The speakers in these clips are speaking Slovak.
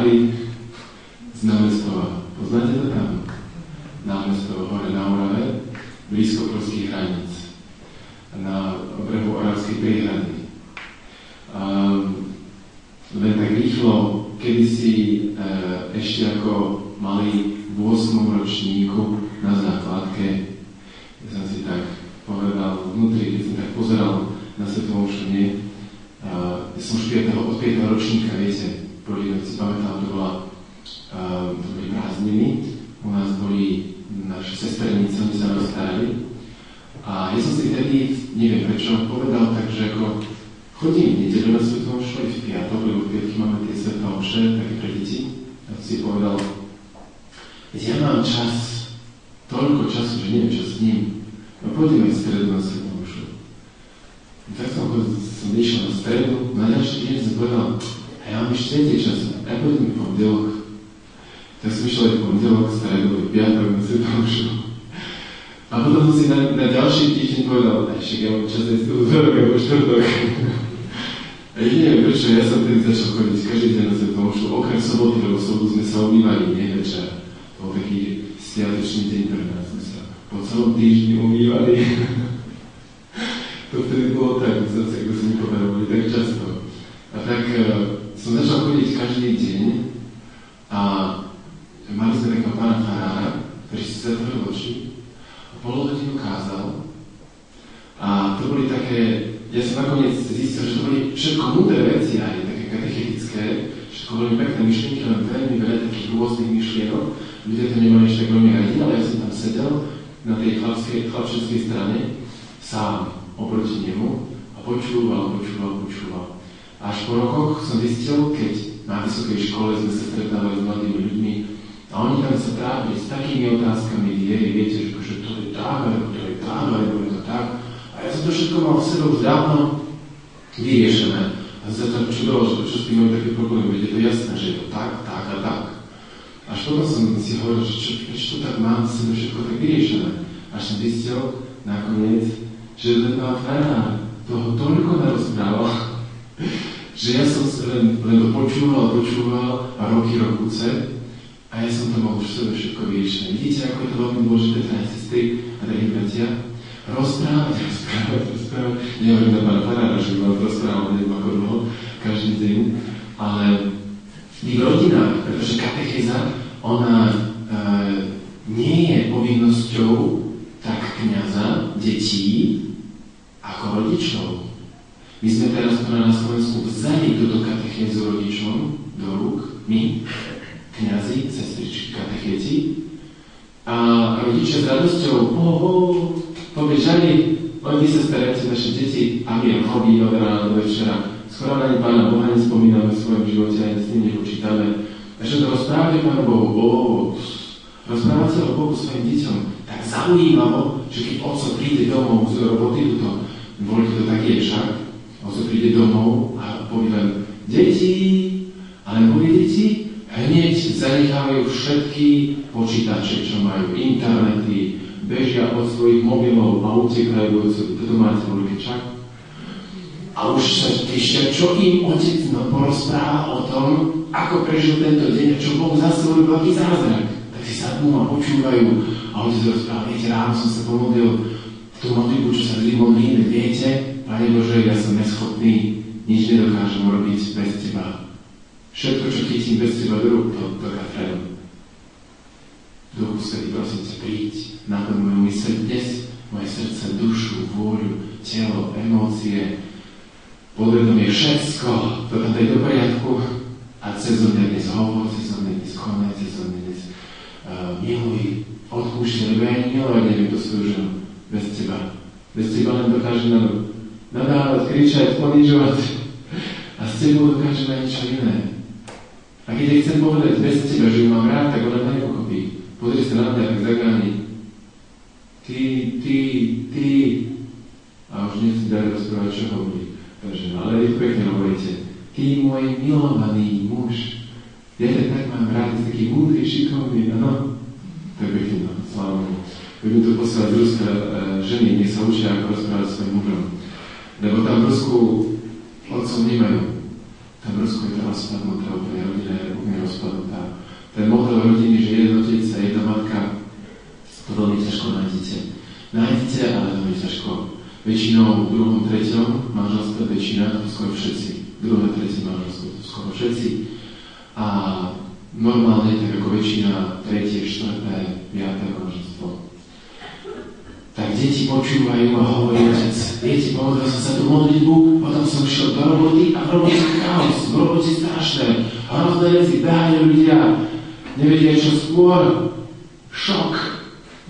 rady z námestova. Poznáte to tam? Námestovo hore na Orave, blízko polských hraníc, na brehu Oravskej priehrady. Len tak rýchlo, kedysi ešte ako mali v 8. ročníku na základke, ja som si tak povedal vnútri, keď som tak pozeral na svetovom šunie, ja som už od 5. ročníka, viete, si pamätám, to boli prázdniny, u nás boli naši sesterníci, oni sa nás starali. A ja som si tedy, neviem prečo, povedal tak, že ako chodím v nedeľu na svetovom šole v piatok, lebo v piatky máme tie svetové omše, také pre deti. A som si povedal, ja mám čas, toľko času, že neviem čo s ním. No poďme v stredu na svetovom šole. Tak som išiel na stredu, na ďalší deň som povedal, a ja mám ešte viacej času, a poďme v pondelok. Tak som išiel aj v pondelok, stredu, v piatok na svetovom šole. A potom som si na ďalší týždeň povedal, však ja mám čas aj z toho útorok alebo štvrtok. A neviem prečo, ja som tedy začal chodiť každý deň na svetovom šole, okrem soboty, lebo sobotu sme sa umývali, nie večer. To bol taký sviatočný deň pre nás, sme sa po celom týždni umývali. To vtedy bolo tak, zase, ako sme povedali, tak často. A tak som začal chodiť každý deň a mali sme takého pána farára, ktorý si zatvoril oči a polohodinu kázal. A to boli také, ja som nakoniec zistil, že to boli všetko múdre veci, aj také katechetické, všetko boli pekné myšlienky, len veľmi veľa takých rôznych myšlienok. Ľudia to nemali ešte tak veľmi radi, ale ja som tam sedel na tej chlapčenskej strane, sám oproti nemu a počúval. Až po rokoch som zistil, keď na vysokej škole sme sa stretávali s mladými ľuďmi a oni tam sa trápili s takými otázkami viery, viete, že to je tak, alebo to je tak, alebo je to tak. A ja som to všetko mal v sebe už dávno vyriešené. A som sa tak čudoval, že čo s tým majú také problémy, je to jasné, že je to tak a tak. Až potom som si hovoril, že prečo to tak mám v sebe všetko tak vyriešené. Až som zistil nakoniec, že ten pán farár toho toľko narozprával, že ja som len to počúval a roky rokúce a ja som to mal už v sebe všetko vyriešené. Vidíte, ako je to veľmi dôležité, drahé sestry a drahí bratia? Rozprávať. Nehovorím na pána farára, že by vám rozprával neviem ako dlho, každý deň, ale v ich rodinách, pretože katechéza, ona nie je povinnosťou tak kňaza, detí, ako rodičov. My sme teraz na Slovensku vzali túto katechézu rodičom do rúk, my, kňazi, sestričky, katechéti, a rodičia s radosťou pobežali, vy sa staráte naše deti a my robíme od rána do večera. Skoro na Pána Boha nespomíname v svojom živote, ani s tým nepočítame. A že to rozprávate Pánu Bohu, rozprávate o Bohu svojim deťom, tak zaujímavo, že keď otco príde domov z roboty, volite to tak je však, otco príde domov a povie len deti, ale povie deti, hneď zanechávajú všetky počítače, čo majú, internety, bežia od svojich mobilov a utekajú do domácej ruky, čak. A už sa tešia, čo im otec porozpráva o tom, ako prežil tento deň a čo Boh za svoj veľký zázrak. Tak si sadnú a počúvajú a otec rozpráva, viete, ráno som sa pomodlil tú modlitbu, čo sa vždy modlíme, viete, Pane Bože, ja som neschopný, nič nedokážem robiť bez Teba. Všetko, čo chytím bez Teba do rúk, to katrem. Duchu Svätý, prosím ťa, príď, naplň moju myseľ dnes, moje srdce, dušu, vôľu, telo, emócie, podvedomie, všetko, to tam daj do poriadku a cez mňa dnes hovor, cez mňa dnes konaj, cez mňa dnes miluj, odpúšťaj, lebo ja milovať neviem to svoju ženu bez Teba. Bez Teba len dokážem nadávať, kričať, ponižovať a s Tebou dokážem aj niečo iné. A keď ja chcem povedať bez Teba, že ju mám rád, tak ona to nepochopí. Pozri sa na mňa, tak zagáni. Ty. A už nechci ďalej rozprávať, čo hovorí. Takže, ale vy pekne hovoríte. Ty, môj milovaný muž. Ja ťa tak mám rád, je taký múdry, šikovný, áno. To je pekne, no, sláva Bohu. Budem tu posielať z Ruska ženy, nech sa učia, ako rozprávať svojim mužom. Lebo tam v Rusku otcov nemajú. Tam Rusku je to rozpadnutá, úplne rodina je úplne rozpadnutá. Ten model rodiny, že jeden otec a jedna matka, to veľmi ťažko nájdete. Nájdete, ale veľmi ťažko. Väčšinou v druhom, treťom manželstve väčšina, to skoro všetci. Druhé, tretie manželstvo, to skoro všetci. A normálne, tak ako väčšina, tretie, štvrté, piaté manželstvo. Tak deti počúvajú a hovorí otec, viete, povedal som sa tú modlitbu, potom som šiel do roboty a v robote chaos, v robote strašné, hrozné veci, behajú ľudia, nevedia čo skôr, šok,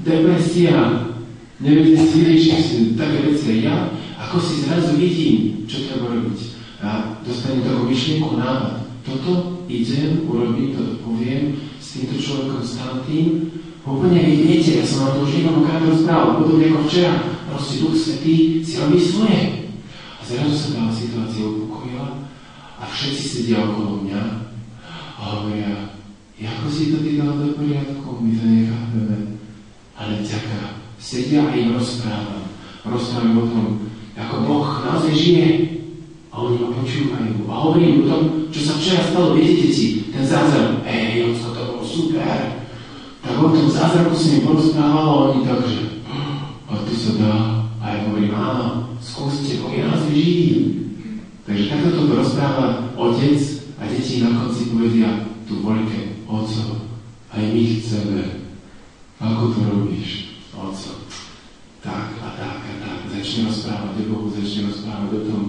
depresia, nevedia si vyriešiť také veci a ja, ako si zrazu vidím, čo treba robiť. A dostanem takú myšlienku, nápad. Toto idem urobiť, toto poviem s týmto človekom, s tým. Úplne viete, ja som vám to už niekoľkokrát rozprával, podobne ako včera, proste Duch Svätý si robí svoje. A zrazu sa tá situácia upokojila a všetci sedia okolo mňa a hovoria, ako si to ty dal do poriadku, my to nechápeme. Ale vďaka, sedia a im rozprávam. Rozprávam o tom, ako Boh naozaj žije. A oni ma počúvajú a hovorím o tom, čo sa včera stalo, viete deti, ten zázrak, hej, Jocko, to bolo super. Tak o tom zázraku si mi porozprával a oni tak, že a to sa dá. A ja hovorím, áno, skúste, Boh je nás živý. Takže takto toto rozpráva otec a deti na konci povedia tu voľke, Oco, aj my chceme. Ako to robíš, Oco? Tak a tak a tak. Začne rozprávať o Bohu, začne rozprávať o tom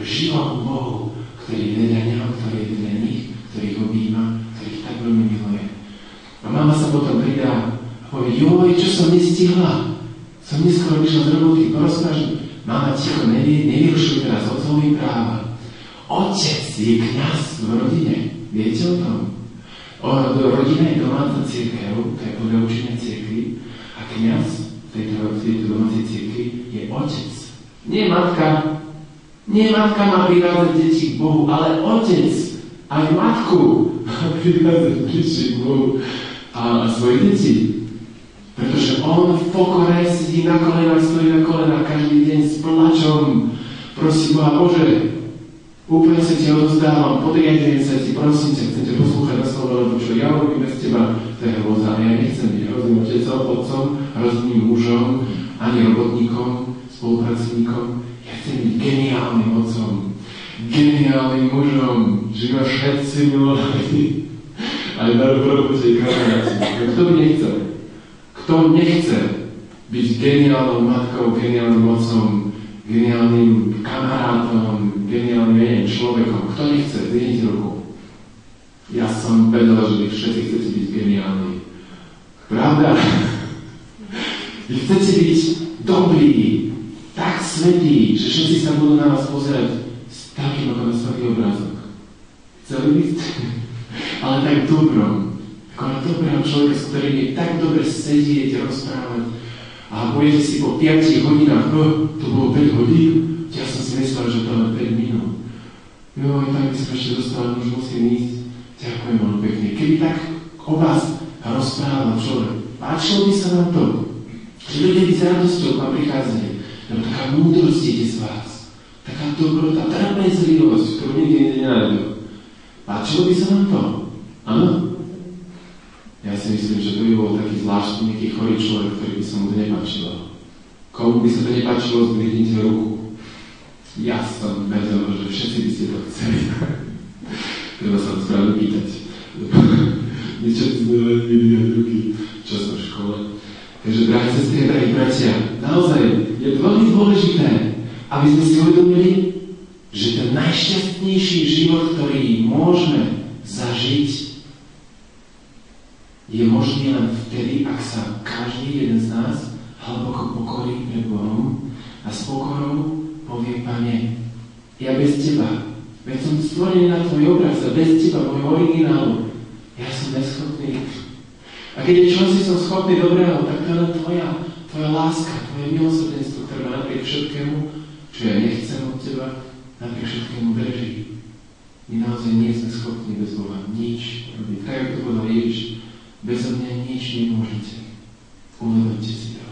živom Bohu, ktorý je vedľa neho, ktorý je vedľa nich, ktorý ich objíma, ktorý ich tak veľmi miluje. A mama sa potom pridá a povie, joj, čo som nestihla? Som neskôr vyšla z roboty, porozprávam. Mama, ticho, nevyrušuj teraz otcovým práva. Otec je kňaz v rodine. Viete o tom? Rodina je domáca cirkev, to je podľa učenia cirkvi, a kňaz v tejto domácej cirkvi je otec. Nie matka. Nie matka má privázať deti k Bohu, ale otec, aj matku má privázať deti k Bohu a svoje deti. Pretože on v pokore sedí na kolenách, stojí na kolenách každý deň s plačom. Prosí Boha, Bože, úplne sa ti odozdávam, podriadujem sa ti, prosím ťa, chcem ťa poslúchať na slovo, lebo čo ja robím bez teba, to je hrôza. A ja nechcem byť hrozným otcom, hrozným mužom, ani robotníkom, spolupracovníkom. Ja chcem byť geniálnym otcom, geniálnym mužom, že ma všetci milovali. Aj na robote kamaráti. Kto by nechcel? Kto nechce byť geniálnou matkou, geniálnym otcom, geniálnym kamarátom, geniálnym človekom? Kto nechce? Zdvihnite ruku. Ja som vedel, že vy všetci chcete byť geniálni. Pravda? Vy chcete byť dobrí, tak svätí, že všetci sa budú na vás pozerať s takým ako na svätý obrázok. Chceli by ste? Ale tak dobrom. Ako na dobrého človeka, s ktorým je tak dobre sedieť, rozprávať. A budete si po 5 hodinách, to bolo 5 hodín, ja som si myslel, že to len 5 minút. Jo, tak by som ešte dostal, už musím ísť. Ďakujem veľmi pekne. Keby tak o vás rozprával človek, páčilo by sa vám to, že ľudia by s radosťou k vám prichádzali, lebo taká múdrosť ide z vás, taká dobrota, trpezlivosť, ktorú nikdy nenájdu. Páčilo by sa vám to? Áno? Ja si myslím, že to by bol taký zvláštny, nejaký chorý človek, ktorý by sa mu to nepáčilo. Komu by sa to nepáčilo, zdvihnite ruku. Ja som vedel, že všetci by ste to chceli. Treba sa správne pýtať. Niečo si sme len vyvíjať ruky. Čas v škole. Takže, drahí sestry a drahí bratia, naozaj je veľmi dôležité, aby sme si uvedomili, že ten najšťastnejší život, ktorý môžeme zažiť, je možný len vtedy, ak sa každý jeden z nás hlboko pokorí pred Bohom a s pokorou povie, Pane, ja bez Teba, veď som stvorený na Tvoj obraz a bez Teba, môjho originálu, ja som neschopný. A keď je čosi som schopný dobrého, tak to je len Tvoja láska, Tvoje milosrdenstvo, ktoré ma napriek všetkému, čo ja nechcem od Teba, napriek všetkému drží. My naozaj nie sme schopní bez Boha nič robiť. Tak, ako to povedal Ježiš, bezo mňa nič nemôžete. Uvedomte si to.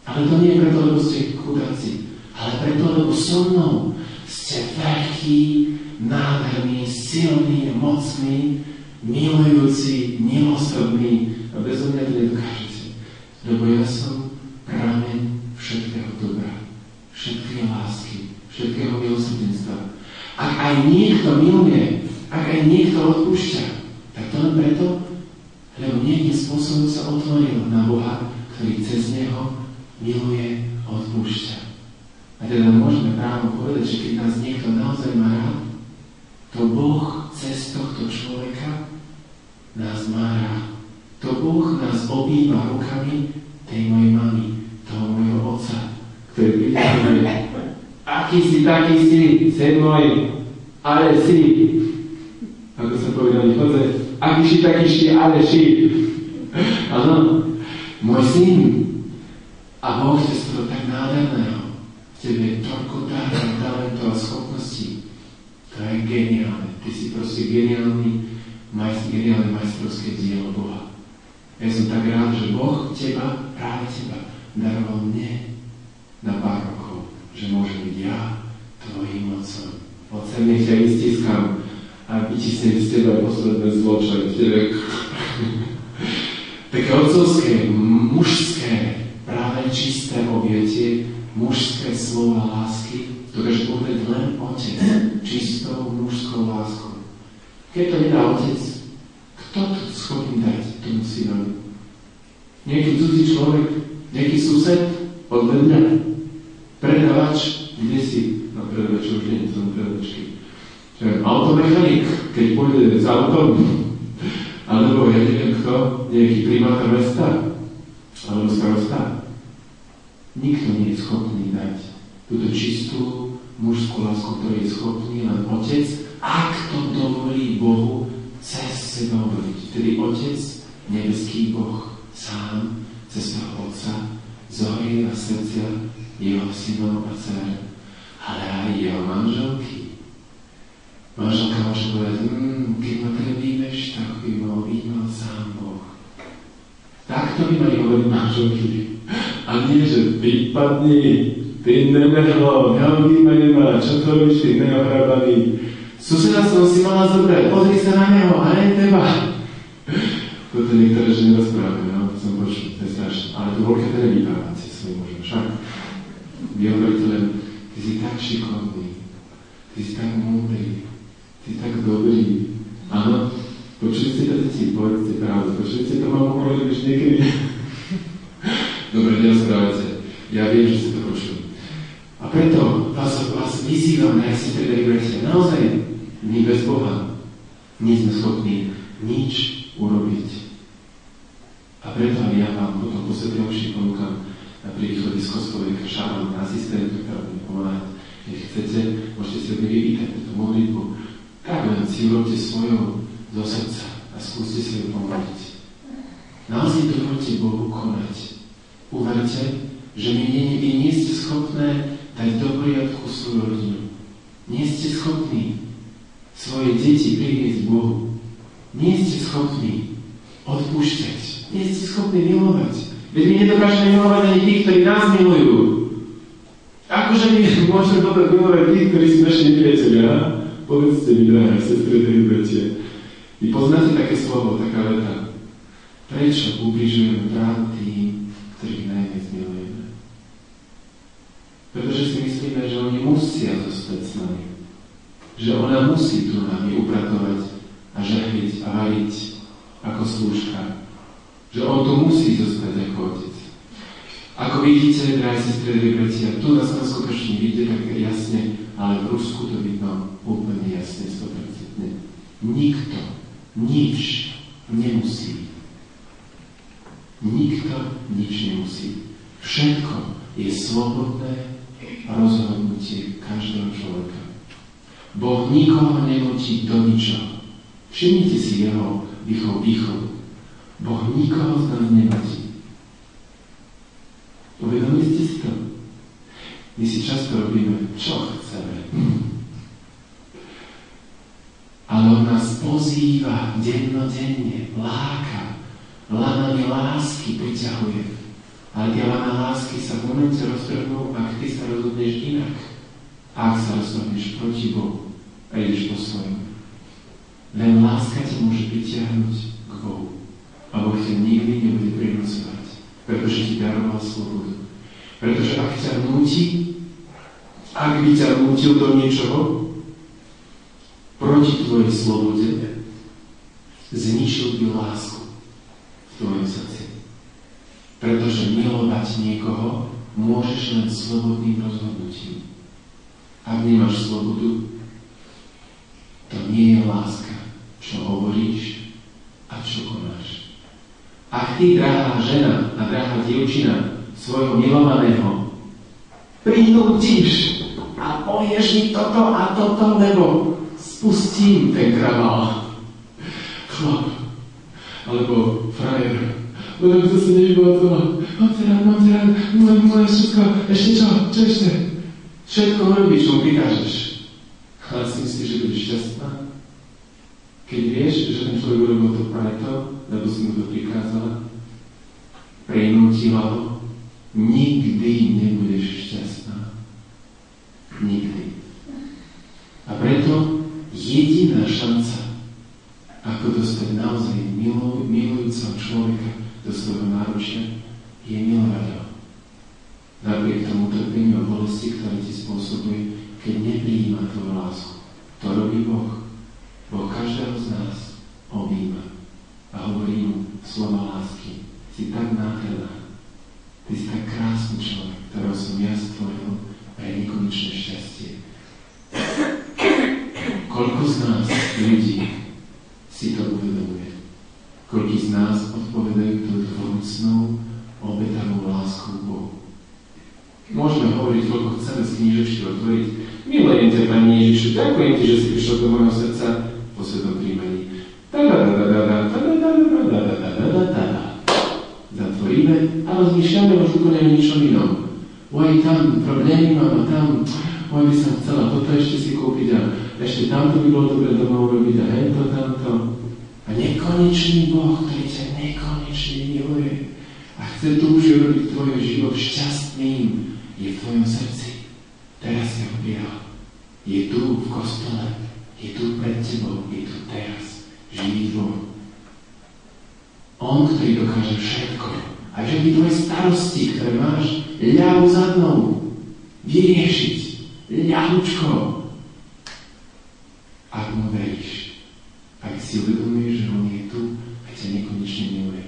Ale to nie je preto, lebo ste chudáci, ale preto, lebo so mnou ste veľký, nádherný, silný, mocný, milujúci, milosrdný a bez mňa to nedokážete. Lebo ja som prameň všetkého dobra, všetkej lásky, všetkého milosrdenstva. Ak aj niekto miluje, ak aj niekto odpúšťa, tak to len preto, lebo niekým spôsobom sa otvoril na Boha, ktorý cez neho miluje a odpúšťa. A teda môžeme právo povedať, že keď nás niekto naozaj má rád, to Boh cez tohto človeka nás má rád. To Boh nás objíma rukami tej mojej mamy, toho môjho otca, ktorý príde a povie, aký si, taký si, syn môj, ale si. Ako sa povedali chodze, aký si, taký si, ale si. Áno, môj syn. A Boh cez toho tak nádherného v tebe toľko dáva talentov a schopností. To je geniálne. Ty si proste geniálne majstrovské dielo Boha. Ja som tak rád, že Boh teba, práve teba, daroval mne na pár rokov, že môžem byť ja tvojím otcom. Otcem, nech ťa vystiskam a vytisnem z teba posledné zlo, čo je v tebe. Také otcovské, mužské, práve čisté objetie, mužské slova lásky, dokáže povedať len otec, čistou mužskou láskou. Keď to nedá otec, kto to schopný dať tomu synovi? Nejaký cudzí človek, nejaký sused od vedľa, predavač, kde si? No predavač už nie, som predavačky. Automechanik, keď pôjde s autom, alebo ja neviem kto, nejaký primátor mesta, alebo starosta. Nikto nie je schopný dať túto čistú mužskú lásku, ktorú je schopný len otec, ak to dovolí Bohu cez seba hovoriť. Tedy otec, nebeský Boh, sám, cez toho otca, zohrie na srdcia jeho synov a dcer, ale aj jeho manželky. Manželka môže povedať, keď ma prebímeš, tak by ma objímal sám Boh. Takto by mali hovoriť manželky. A nie, že vypadni, ty nemehlo, neobjímaj ma, čo to robíš, ty neohrabaný. Suseda som si mala zobrať, pozri sa na neho, a len teba. Toto niektoré ženy rozprávajú, no, to som počul, to je strašné. Ale to voľké teda vypávate svojim mužom, však. Vy hovoríte len, ty si tak šikovný, ty si tak múdry, ty si tak dobrý. Áno, počuli ste to, deti, povedzte pravdu, počuli ste to, mamu povedať už niekedy. Dobre, nerozprávajte. Ja viem, že ste to počuli. A preto vás vyzývam, aj si teda bratia, naozaj, my bez Boha nie sme schopní nič urobiť. A preto aj ja vám potom posledňovšie ponúkam na príchode z Kostovej šárom na asistentu, ktorá mi pomáhať. Keď chcete, môžete si od nej vypýtať túto modlitbu. Tak len si urobte svojou zo srdca a skúste si ju pomôcť. Naozaj dovolte Bohu konať. Uverte, že vy nie ste schopné dať do poriadku svoju rodinu. Nie ste schopní svoje deti priviesť Bohu. Nie ste schopní odpúšťať. Nie ste schopní milovať. Veď my nedokážeme milovať ani tých, ktorí nás milujú. Akože my môžeme dobre milovať tých, ktorí sú naši nepriatelia. Povedzte mi, drahé sestry, drahí bratia. Vy poznáte také slovo, taká veta. Prečo ubližujeme práve tým, ktorých najviac milujeme? Pretože si myslíme, že oni musia zostať s nami. Že ona musí tu nami upratovať a žehliť a variť ako slúžka. Že on tu musí zostať ako otec. Ako vidíte, drahé sestry, drahí bratia, tu na Slovensku to vidíte tak jasne, ale v Rusku to vidno úplne jasne, 100%. Nikto, nič nemusí. Nikto nič nemusí. Všetko je slobodné rozhodnutie každého človeka. Boh nikoho nenúti do ničoho. Všimnite si jeho výchovu. Boh nikoho z nás nenúti. Uvedomili ste si to? My si často robíme, čo chceme. Ale on nás pozýva dennodenne, láka, lanami lásky priťahuje. Ale tie lana lásky sa v momente roztrhnú, ak ty sa rozhodneš inak. Ak sa rozhodneš proti Bohu a ideš po svojom. Len láska ťa môže pritiahnuť k Bohu. A Boh ťa nikdy nebude prinúcovať, pretože ti daroval slobodu. Pretože ak by ťa nútil do niečoho proti tvojej slobode, zničil by lásku v tvojom srdci. Pretože milovať niekoho môžeš len slobodným rozhodnutím. Ak nemáš slobodu, to nie je láska, čo hovoríš a čo konáš. Ak ty, drahá žena a drahá dievčina, svojho milovaného prinútiš a povieš mi toto a toto, lebo spustím ten kravál. Chlap, alebo frajer, lebo to sa nevybola. Mám te rád, moje všetko, ešte čo ešte? Všetko robíš, čo mu prikážeš. Ale si myslíš, že budeš šťastná? Keď vieš, že ten človek urobil to preto, lebo si mu to prikázala, prinútila ho, nikdy nebudeš šťastná. Nikdy. A preto jediná šanca, ako dostať naozaj milujúceho človeka do svojho náručia, je milovať ho. Napriek tomu trpeniu a bolesti, ktoré ti spôsobuje, keď neprijíma tvoju lásku. To robí Boh. Boh každého z nás objíma a hovorí mu slova lásky. Si tak nádherná. Ty si tak krásny človek, ktorého som ja stvoril pre nekonečné šťastie. Koľko z nás ľudí si to uvedomuje? Koľko z nás odpovedajú tú vrúcnou, obetavú lásku k Bohu? Môžeme hovoriť, koľko chceme z knížečky otvoriť. Milujem ťa, Pani Ježišu, ďakujem ti, že si prišiel do môjho srdca po svetom príjmaní. Zatvoríme a rozmýšľame už úplne o ničom inom. Oj, tam problémy mám a tam, oj, by som chcela toto ešte si kúpiť a ešte tamto by bolo dobre doma urobiť a hento, tamto. A nekonečný Boh, ktorý ťa nekonečne miluje a chce túži urobiť tvoj život šťastným, je v tvojom srdci. Teraz ťa objal. Je tu v kostole. Je tu pred tebou. Je tu teraz. Živý Boh. On, ktorý dokáže všetko. A všetky tvoje starosti, ktoré máš ľavu zadnou, vyriešiť. Ľahučko. Ak mu veríš. Ak si uvedomíš, že on je tu a ťa nekonečne miluje.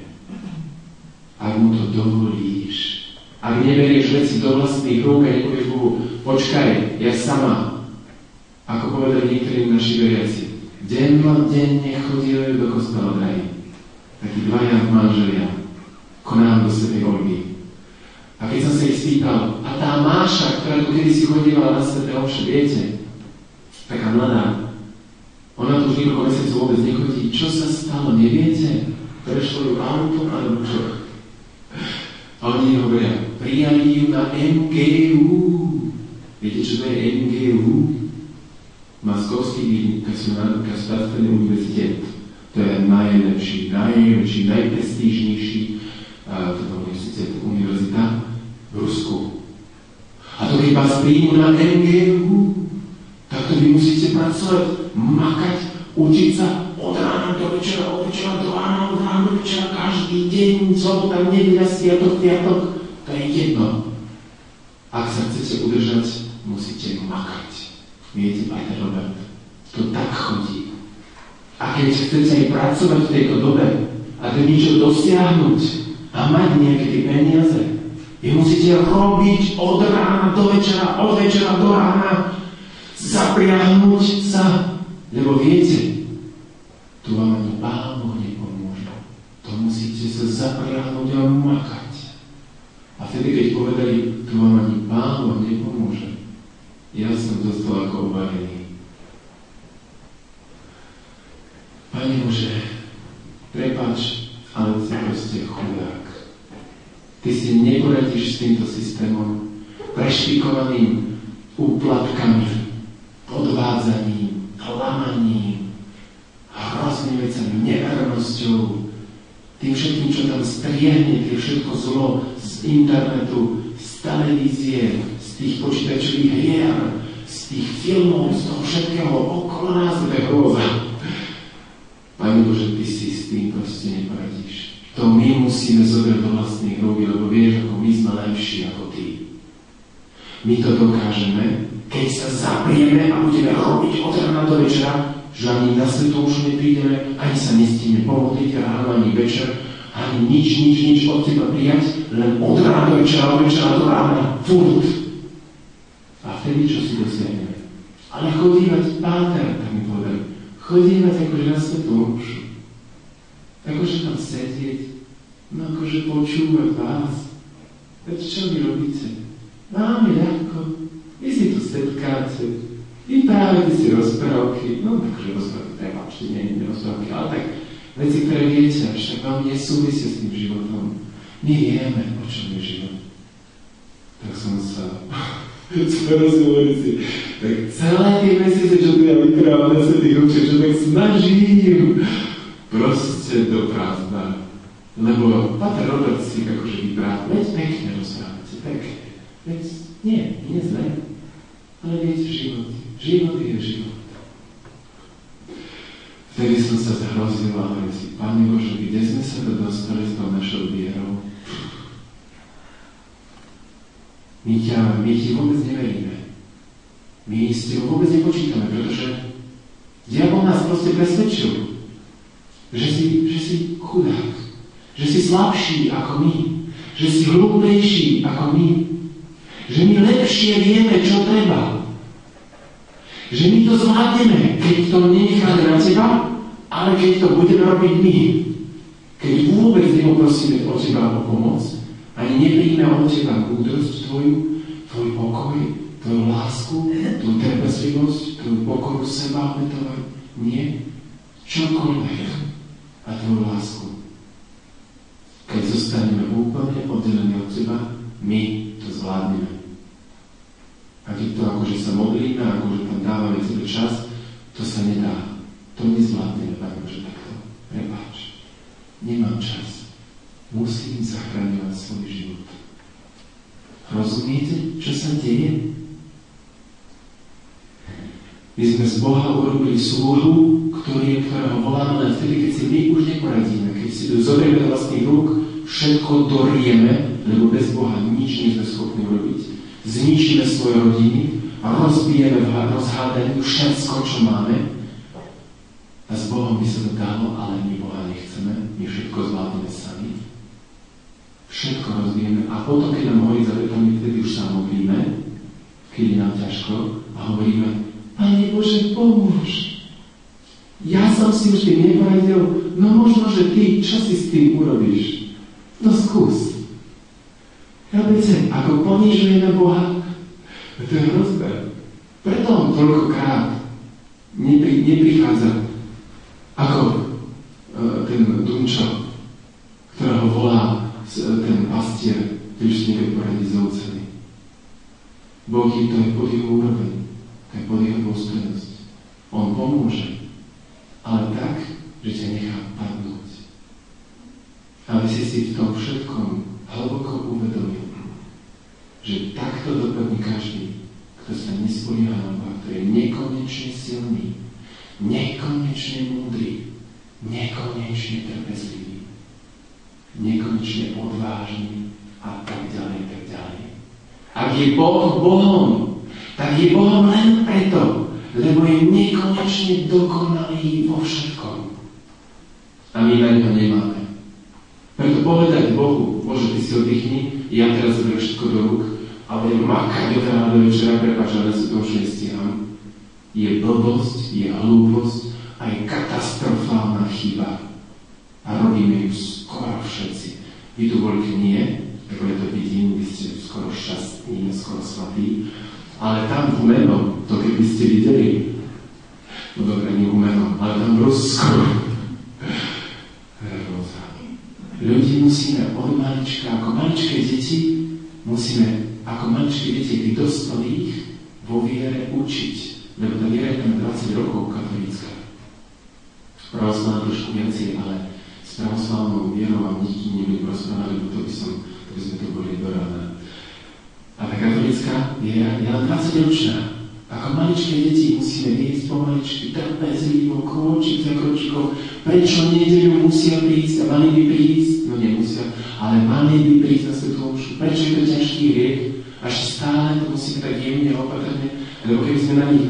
Ak mu to dovolíš. Ak neberieš veci do vlastných rúk a nepovieš Bohu, počkaj, ja sama, ako povedali niektorí naši veriaci, denne chodili do kostola drahí. Takí dvaja manželia, ako nám do svätej Olgy. A keď som sa ich spýtal, a tá Máša, ktorá tu kedysi chodila na sväté omše, viete, taká mladá, ona tu už niekoľko mesiacov vôbec nechodí, čo sa stalo, neviete? Prešlo ju auto, alebo čo? A oni hovoria, prijali ju na MGU. Viete, čo to je MGU? Moskovský gospodársky univerzitét. To je najlepší, najprestížnejší univerzita v Rusku. A to keď vás príjmu na MGU, tak to vy musíte pracovať, makať, učiť sa od rána do večera, od večera do rána, od rána do večera, každý deň, sobota, nedeľa, sviatok, piatok. To je jedno. Ak sa chcete udržať, musíte makať. Viete, Páter Robert, to tak chodí. A keď chcete aj pracovať v tejto dobe a to niečo dosiahnuť a mať nejaké tie peniaze, vy musíte robiť od rána do večera, od večera do rána, zapriahnuť sa, lebo viete, tu vám ani Pán Boh nepomôže. To musíte sa zapriahnuť a makať. A vtedy, keď povedali, tu vám ani Pán Boh nepomôže, ja som dostal ako obavený. Pane Bože, prepáč, ale si proste chudák. Ty si neporadíš s týmto systémom, prešpikovaným úplatkami, podvádzaním, klamaním, hroznými vecami, nevernosťou, tým všetkým, čo tam striehne, tie všetko zlo z internetu, z televízie, z tých počítačových hier, z tých filmov, z toho všetkého okolo nás, to je hrôza. Pane Bože, Ty si s tým proste neporadíš. To my musíme zobrať do vlastných rúk, lebo vieš, ako my sme lepší ako Ty. My to dokážeme, keď sa zaprieme a budeme robiť od rána do večera, že ani na svetovšu neprídeme, ani sa nestíme pomodliť ráno, ani večer, ani nič od Teba prijať, len od rána do večera, od večera do rána, furt. A vtedy čo si dosiahneme? Ale chodívať, Páter, tak mi povedal, chodívať akože na svetovšu. Akože tam sedieť, no akože počúvať vás. Veď čo vy robíte? Máme ľahko, vy si tu setkáte, vy právete si rozprávky, no akože rozprávky, prepáčte, nie rozprávky, ale tak veci, ktoré viete, až tak vám nesúvisia s tým životom. My vieme, o čom je život. Tak som sa rozhovoril si, tak celé tie mesiace, čo tu ja vytrávam na svetých ručiach, čo tak snažím proste do prázdna. Lebo Páter Robert si akože vypráva, veď pekne rozprávate, pekne. Veď nie zle, ale viete život. Život je život. Vtedy som sa zahrozil a hovoril si, Pane Bože, kde sme sa to dostali s tou našou vierou? My ti vôbec neveríme. My s tebou vôbec nepočítame, pretože diabol nás proste presvedčil, že si chudák, že si slabší ako my, že si hlúplejší ako my, že my lepšie vieme, čo treba. Že my to zvládneme, keď to nenecháme na teba, ale keď to budeme robiť my. Keď vôbec nepoprosíme od teba o pomoc, ani nepríjme od teba múdrosť tvoju, tvoj pokoj, tvoju lásku, tvoju trpezlivosť, tvoju pokoru seba obetovať. Nie, čokoľvek. A tvoju lásku. Keď zostaneme úplne oddelení od teba, my to zvládneme. A keď to akože sa modlíme, akože tam dávame celý čas, to sa nedá. To nezvládneme, akože takto. Prepáč. Nemám čas. Musím zachraňovať svoj život. Rozumiete, čo sa deje? My sme z Boha urobili sluhu, ktorého voláme len vtedy, keď si my už neporadíme. Keď si to zoberieme do vlastných rúk, všetko dorieme, lebo bez Boha nič nie sme schopní urobiť. Zničíme svoje rodiny a rozbijeme v rozhádaniu všetko, čo máme. A s Bohom by sa to dalo, ale my Boha nechceme. My všetko zvládneme sami. Všetko rozbijeme a potom, keď nám horí za vetami, vtedy už sa modlíme, keď je nám ťažko a hovoríme, Pane Bože, pomôž. Ja som si už tým neporadil, no možno, že ty, čo si s tým urobíš? No skús. Chápete, ako ponižujeme Boha, to je hrozné. Preto on toľkokrát neprichádza ako ten Dunčo, ktorého volá ten pastier, ktorý už nevie poradiť s ovcami. Boh to je pod jeho úroveň, to je pod jeho dôstojnosť. On pomôže, ale tak, že ťa nechá padnúť. Aby si v tom všetkom hlboko uvedomil, že takto dopadne každý, kto sa nespolieha na Boha, kto je nekonečne silný, nekonečne múdry, nekonečne trpezlivý, nekonečne odvážny a tak ďalej, tak ďalej. Ak je Boh Bohom, tak je Bohom len preto, lebo je nekonečne dokonalý vo všetkom. A my na ňo nemáme. Preto povedať Bohu, Bože, ty si oddychni, ja teraz zoberiem všetko do rúk a budem makať od rána do večera, prepáč, ale si to už nestíham. Je blbosť, je hlúposť a je katastrofálna chyba. A robíme ju skoro všetci. Vy tu voľke nie, lebo ja to vidím, vy ste skoro šťastní, skoro svatí, ale tam v Humenom, to keby ste videli, no dobre, nie Humenom, ale tam v Rusku, ľudí musíme od malička, ako maličké deti, musíme ako maličké deti, tých dospelých vo viere učiť. Lebo tá viera je tam 20 rokov katolícka. Pravoslavná trošku viacej, ale s pravoslavnou vierou vám nikdy nebudem rozprávať, lebo to by sme to boli do rána. A tá katolícka viera je len 20 ročná. Ako maličké deti musíme viesť pomaličky, trpezlivo, kročík za kročíkom. Prečo nedeľu musia prísť a mali by prísť? No nemusia, ale mali by prísť na svetú omšu. Prečo je to ťažký hriech? Až stále to musíme tak jemne a opatrne, lebo keby sme na nich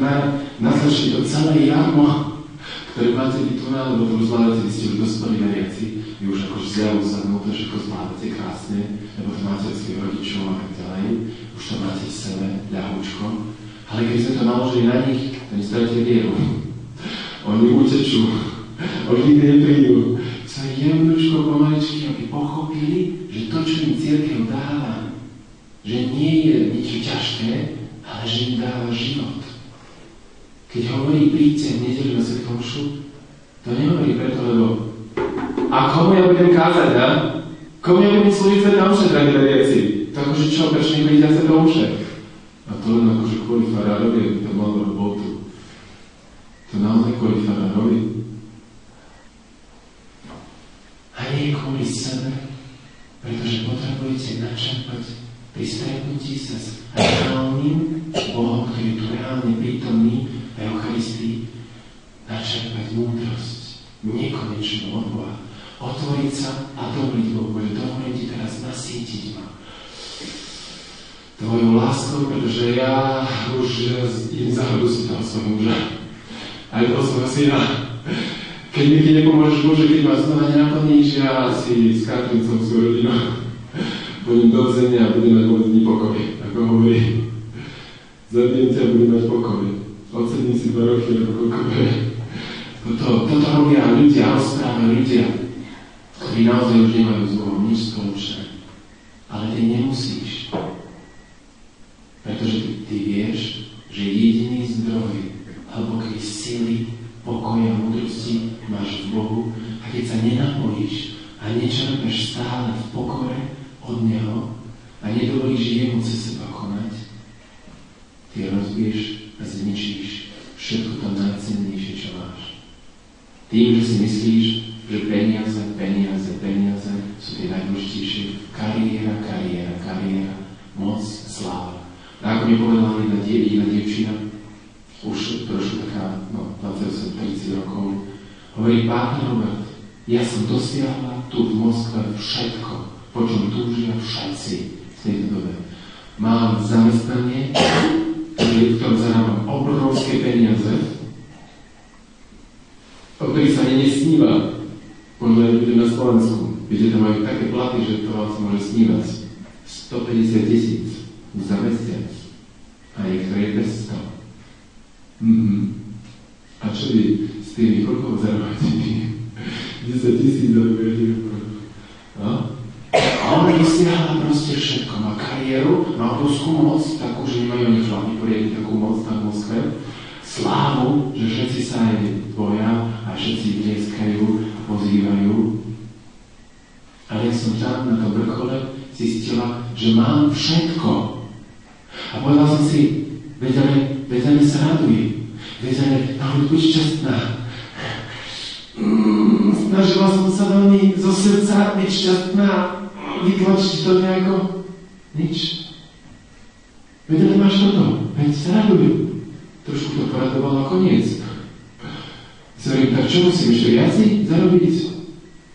naznačili to celé jarmo, ktoré máte vy tu na, lebo to už zvládate, vy ste už dospelí veriaci, vy už akože zjavu sa to všetko zvládate krásne, lebo to máte od svojich rodičov a tak ďalej, už to máte v sebe, ľahúčko. Ale keď sme to naložili na nich, to nestráte vieru. Oni utečú, oni nikdy neprídu. Sa jemnučko pomaličky, aby pochopili, že to, čo im cirkev dáva, že nie je nič ťažké, ale že im dáva život. Keď hovorí, príďte v nedeľu na svetú omšu, to nehovorí preto, lebo a komu ja budem kázať, a? Komu ja budem slúžiť svetú omšu, drahí veriaci? To akože čo, prečo nepríď na svetú omšu? A to len akože kvôli farárovi, aby to malo robotu. To naozaj kvôli farárovi. A nie kvôli sebe, pretože potrebujete načerpať pri stretnutí sa s reálnym Bohom, ktorý je tu reálne prítomný v Eucharistii, načerpať múdrosť, nekonečnú od Boha. Otvoriť sa a dovoliť Bohu, že dovolím ti teraz nasýtiť ma tvojou láskou, pretože ja už idem zahradu si toho svojho muža. Aj toho svojho syna. Keď mi ty nepomôžeš, Bože, keď ma znova nenaplníš, ja si skátujem celú svoju rodinu. Pôjdem do zemi a budem mať moc dní pokoj, ako hovorí. Zabijem ťa a budem mať pokoj. Odsedím si 2 roky, ako koľko bude. Toto robia ľudia, rozprávajú ľudia, ktorí naozaj už nemajú s Bohom nič spoločné. Ale ty nemusíš. Pretože ty vieš, že jediný zdroj hlbokej sily, pokoja a múdrosti máš v Bohu, a keď sa nenapojíš a nečerpeš stále v pokore od Neho a nedovolíš jemu cez seba konať, ty rozbiješ a zničíš všetko to najcennejšie, čo máš. Tým, že si myslíš, že peniaze sú tie najdôležitejšie. Kariéra, moc, sláva. A ako mi povedala jedna dievčina, už trošku taká, 28-30 rokov, hovorí, Páter Robert, ja som dosiahla tu v Moskve všetko, po čom túžia všetci v tejto dobe. Mám zamestnanie, v ktorom zarábam obrovské peniaze, o ktorých sa ani nesníva. Možno aj ľudia na Slovensku. Viete, tam majú také platy, že to vás môže snívať. 150 000 za mesiac. A niektoré bez 100. A čo vy s tými koľko zarábate? 10 000 zarobujete? No? A ona dosiahla proste všetko. Má kariéru, má obrovskú moc, takú, že nemajú ani chlapi poriadne takú moc tam v Moskve. Slávu, že všetci sa aj boja a všetci tleskajú a pozývajú. Ale ja som tam na tom vrchole zistila, že mám všetko. A povedal som si, veď sa raduje. Veď buď šťastná. Snažila som sa veľmi zo srdca byť šťastná, vytlačiť to nejako. Nič. Veď máš toto, veď sa raduj. Trošku to poradovalo a koniec. Hovorím, tak čo musím ešte viacej zarobiť?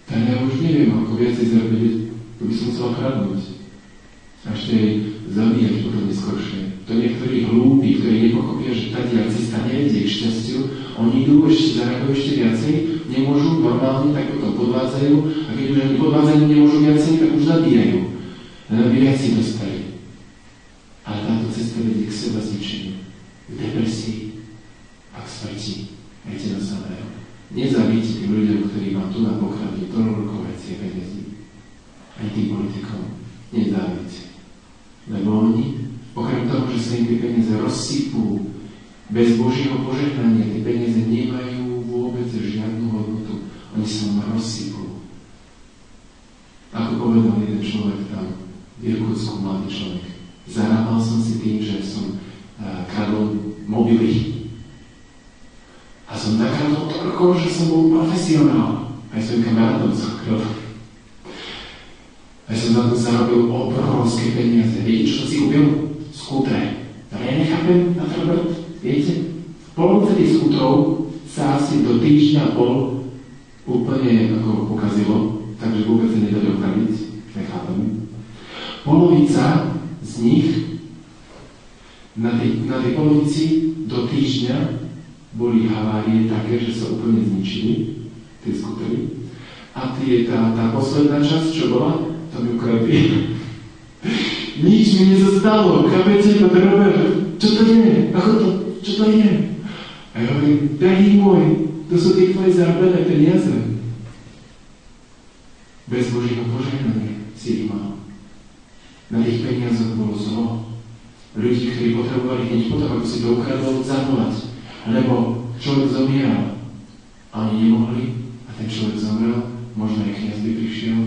Tak ja už neviem, ako viacej zarobiť, to by som musela kradnúť. A ešte jej zabíjať potom neskôršie. To niektorí hlúpi, ktorí nepochopia, že tá cesta nevedie k šťastiu, oni idú ešte, zarábajú ešte viacej, nemôžu normálne, tak potom podvádzajú, a keď už ani podvádzajú nemôžu viacej, tak už zabíjajú. Len aby viacej dostali. Ale táto cesta vedie k seba zničeniu. K depresii a k smrti. Viete do samého. Nezavíte tým ľuďom, ktorí vám tu na pokladne toľko veci a peniazí. Aj tým politikom. Nezávíte. Lebo oni, okrem toho, že sa im tie peniaze rozsypú, bez Božieho požehnania tie peniaze nemajú vôbec žiadnu hodnotu. Oni sa vám rozsypú. Ako povedal jeden človek tam, v Irkutsku, mladý človek. Zarábal som si tým, že som kradol mobily. A som nakradol toľko, že som bol profesionál. Aj svojim kamarátom som kradol. Aj som na to zarobil obrovské peniaze. Viete, čo som si kúpil? Skútre. Ale ja nechápem, Robert, Polovica tých skutrov sa asi do týždňa pol úplne ako pokazilo, takže vôbec sa nedali opraviť, nechápame. Polovica z nich na tej polovici do týždňa boli havárie také, že sa úplne zničili tie skutery. A tá posledná časť, čo bola, to mi ukradli. Nič mi nezostalo, chápete, Pater Robert, čo to je? Ako to? Čo to je? A ja hovorím, drahý môj, to sú tie tvoje zarobené peniaze. Bez Božieho požehnania si ich mal. Na tých peniazoch bolo zlo. Ľudí, ktorí potrebovali hneď potom, ako si to ukradol, zavolať. Lebo človek zomieral. A oni nemohli. A ten človek zomrel. Možno aj kniaz by prišiel,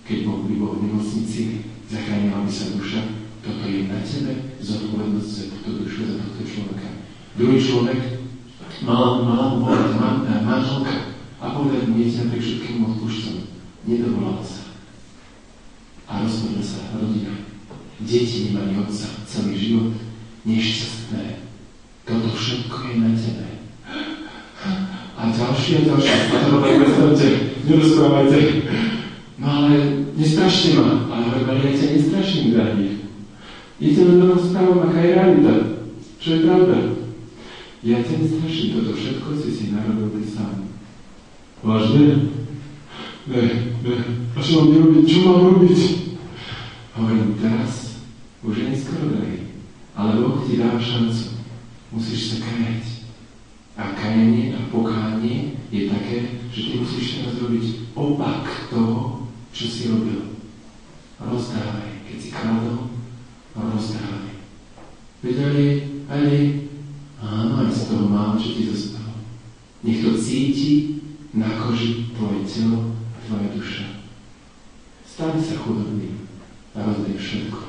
keď by bol v nemocnici, zachránila by sa duša. Toto je na tebe zodpovednosť za túto dušu, za tohto človeka. Druhý človek mala volať manželka a povedať mu, viete, napriek všetkému odpúšťam. Nedovolala sa. A rozpadla sa rodina. Deti nemali otca celý život. Nešťastné. Toto všetko je na tebe. A ďalšie. Nerozprávajte. No ale nestrašte ma. Ale ja ťa nestraším, drahý. Ja ťa len rozprávam, aká je realita. Čo je pravda? Ja ťa nestraším. Toto všetko si narobil ty sám. Vážne? Ne. A čo mám robiť? Čo mám robiť? Hovorím, teraz už je neskoro, drahý. Ale Boh ti dáva šancu. Musíš sa kajať. A kajanie a pokánie je také, že ty musíš teraz robiť opak toho, čo si robil. Rozdávaj. Keď si kradol, rozdávaj. Vedeli, áno, aj z toho málo, čo ti zostalo. Nech to cíti na koži tvoje telo a tvoja duša. Staň sa chudobným a rozdaj všetko.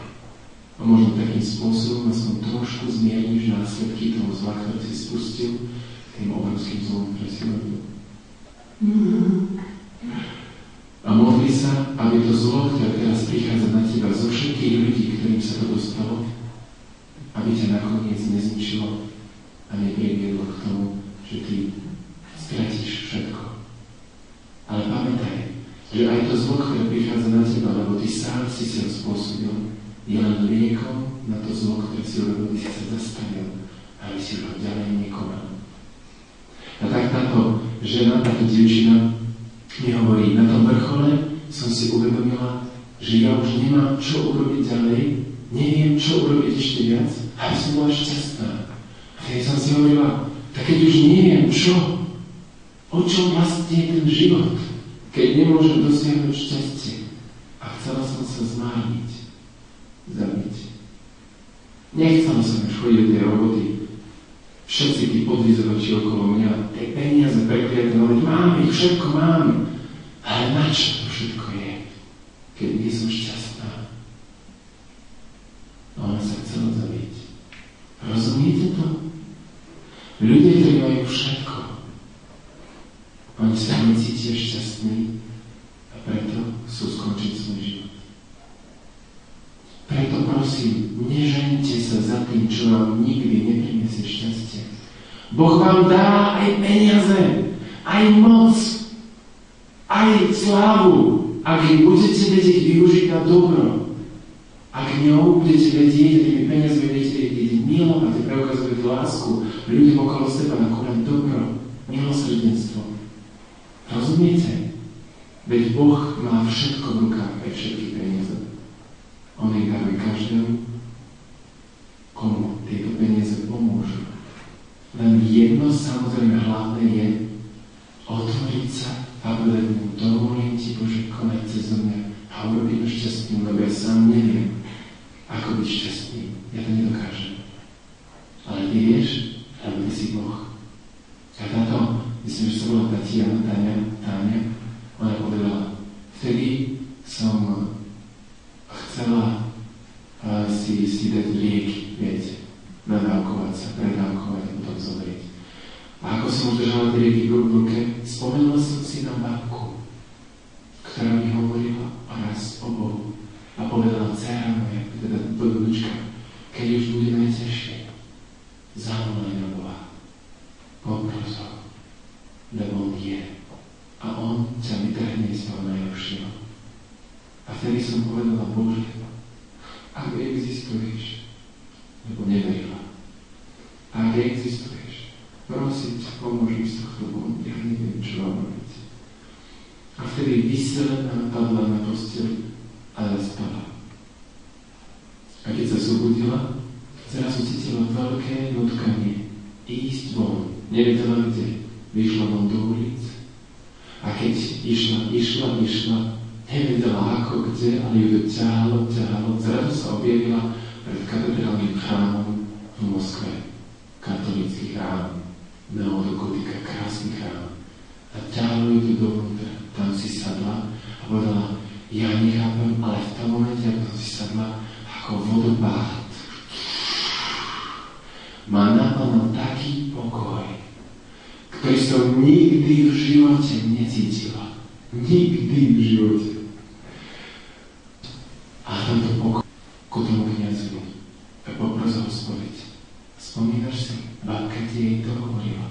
A možno takým spôsobom aspoň trošku zmierniš následky toho zla, ktoré si spustil tým obrovským zlom, ktoré si robil. A modli sa, aby to zlo, ktoré teraz prichádza na teba zo všetkých ľudí, ktorým sa to dostalo, aby ťa nakoniec nezničilo a nepriviedlo k tomu, že ty stratíš všetko. Ale pamätaj, že aj to zlo, ktoré prichádza na teba, lebo ty sám si ho spôsobil, je len liekom na to zlo, ktoré si urobil, ty si sa zastavil, aby si ho ďalej nekonal. A tak táto žena, táto dievčina mi hovorí, na tom vrchole som si uvedomila, že ja už nemám čo urobiť ďalej, neviem čo urobiť ešte viac, aby som bola šťastná. A keď som si hovorila, tak keď už neviem čo, o čom vlastne je ten život, keď nemôžem dosiahnuť šťastie. A chcela som sa zmárniť, zabiť. Nechcela som už chodiť do tej roboty. Všetci tí podvizovači okolo mňa, tie peniaze prekliaté, hovoriť, mám ich, všetko mám. Ale na čo to všetko je, keď nie som šťastná? A ona sa chcela zabiť. Rozumiete to? Ľudia, ktorí majú všetko, oni sa necítia šťastní a preto sú skončiť svoj život. Preto prosím, nežeňte sa za tým, čo vám nikdy neprinesie šťastie. Boh vám dá aj peniaze, aj moc, aj slávu, ak ich budete vedieť využiť na dobro. Ak ňou budete vedieť, a tými peniazmi budete vedieť milovať a preukazovať lásku ľuďom okolo seba, na konať dobro, milosrdenstvo. Rozumiete? Veď Boh má všetko v rukách, aj všetky peniaze. On ich dáva každému, komu tieto peniaze pomôžu. Len jedno samozrejme hlavné je otvoriť sa a povedať mu, dovolím ti, Bože, konať cez mňa a urobiť ma šťastným, lebo ja sám neviem, ako byť šťastný. Ja to nedokážem. Ale ty vieš, lebo ty si Boh. A táto, myslím, že sa volá Táňa, ona povedala, vtedy som chcela si dať lieky, viete, nadávkovať sa, predávkovať a potom zomrieť. A ako som už držala tie lieky v ruke, spomenula som si na babku, ktorá mi hovorila raz o Bohu a povedala, dcera moja, teda vnúčka, keď už bude najťažšie, zavolaj na Boha. existuješ, lebo neverila. A ak existuješ, prosím ťa, pomôž mi z tohto von, ja neviem, čo mám robiť. A vtedy vyselená padla na posteľ a zaspala. A keď sa zobudila, zrazu cítila veľké nutkanie ísť von. Nevedela kde. Vyšla von do ulic. A keď išla, nevedela ako kde, ale ju to ťahalo. Zrazu sa objavila pred katedrálnym chrámom v Moskve. Katolícky chrám. Neodogotika, krásny chrám. A ťahalo ju to dovnútra. Tam si sadla a povedala, ja nechápem, ale v tom momente, ako si sadla, ako vodopád. Ma naplnil taký pokoj, ktorý som nikdy v živote necítila. Nikdy v živote. A tento pokoj ku tomu kniazovi a popros ho spoveď. Spomínaš si, babka ti jej to hovorila,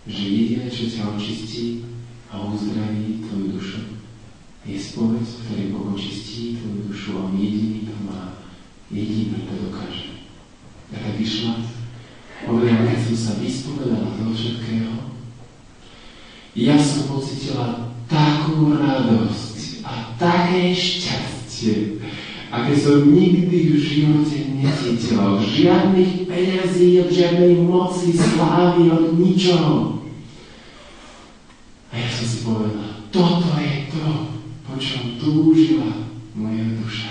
že jediné, čo ťa očistí a uzdraví tvoju dušu, je spoveď, ktorý Boh očistí tvoju dušu a on jediný to má. Jediný to dokáže. A tak vyšla, povedala, keď som sa vyspovedala do všetkého, ja som pocítila takú radosť a také šťastie, aké som nikdy v živote necítila. Od žiadnych peňazí, od žiadnej moci, slávy, od ničoho. A ja som si povedala, toto je to, po čom túžila moja duša.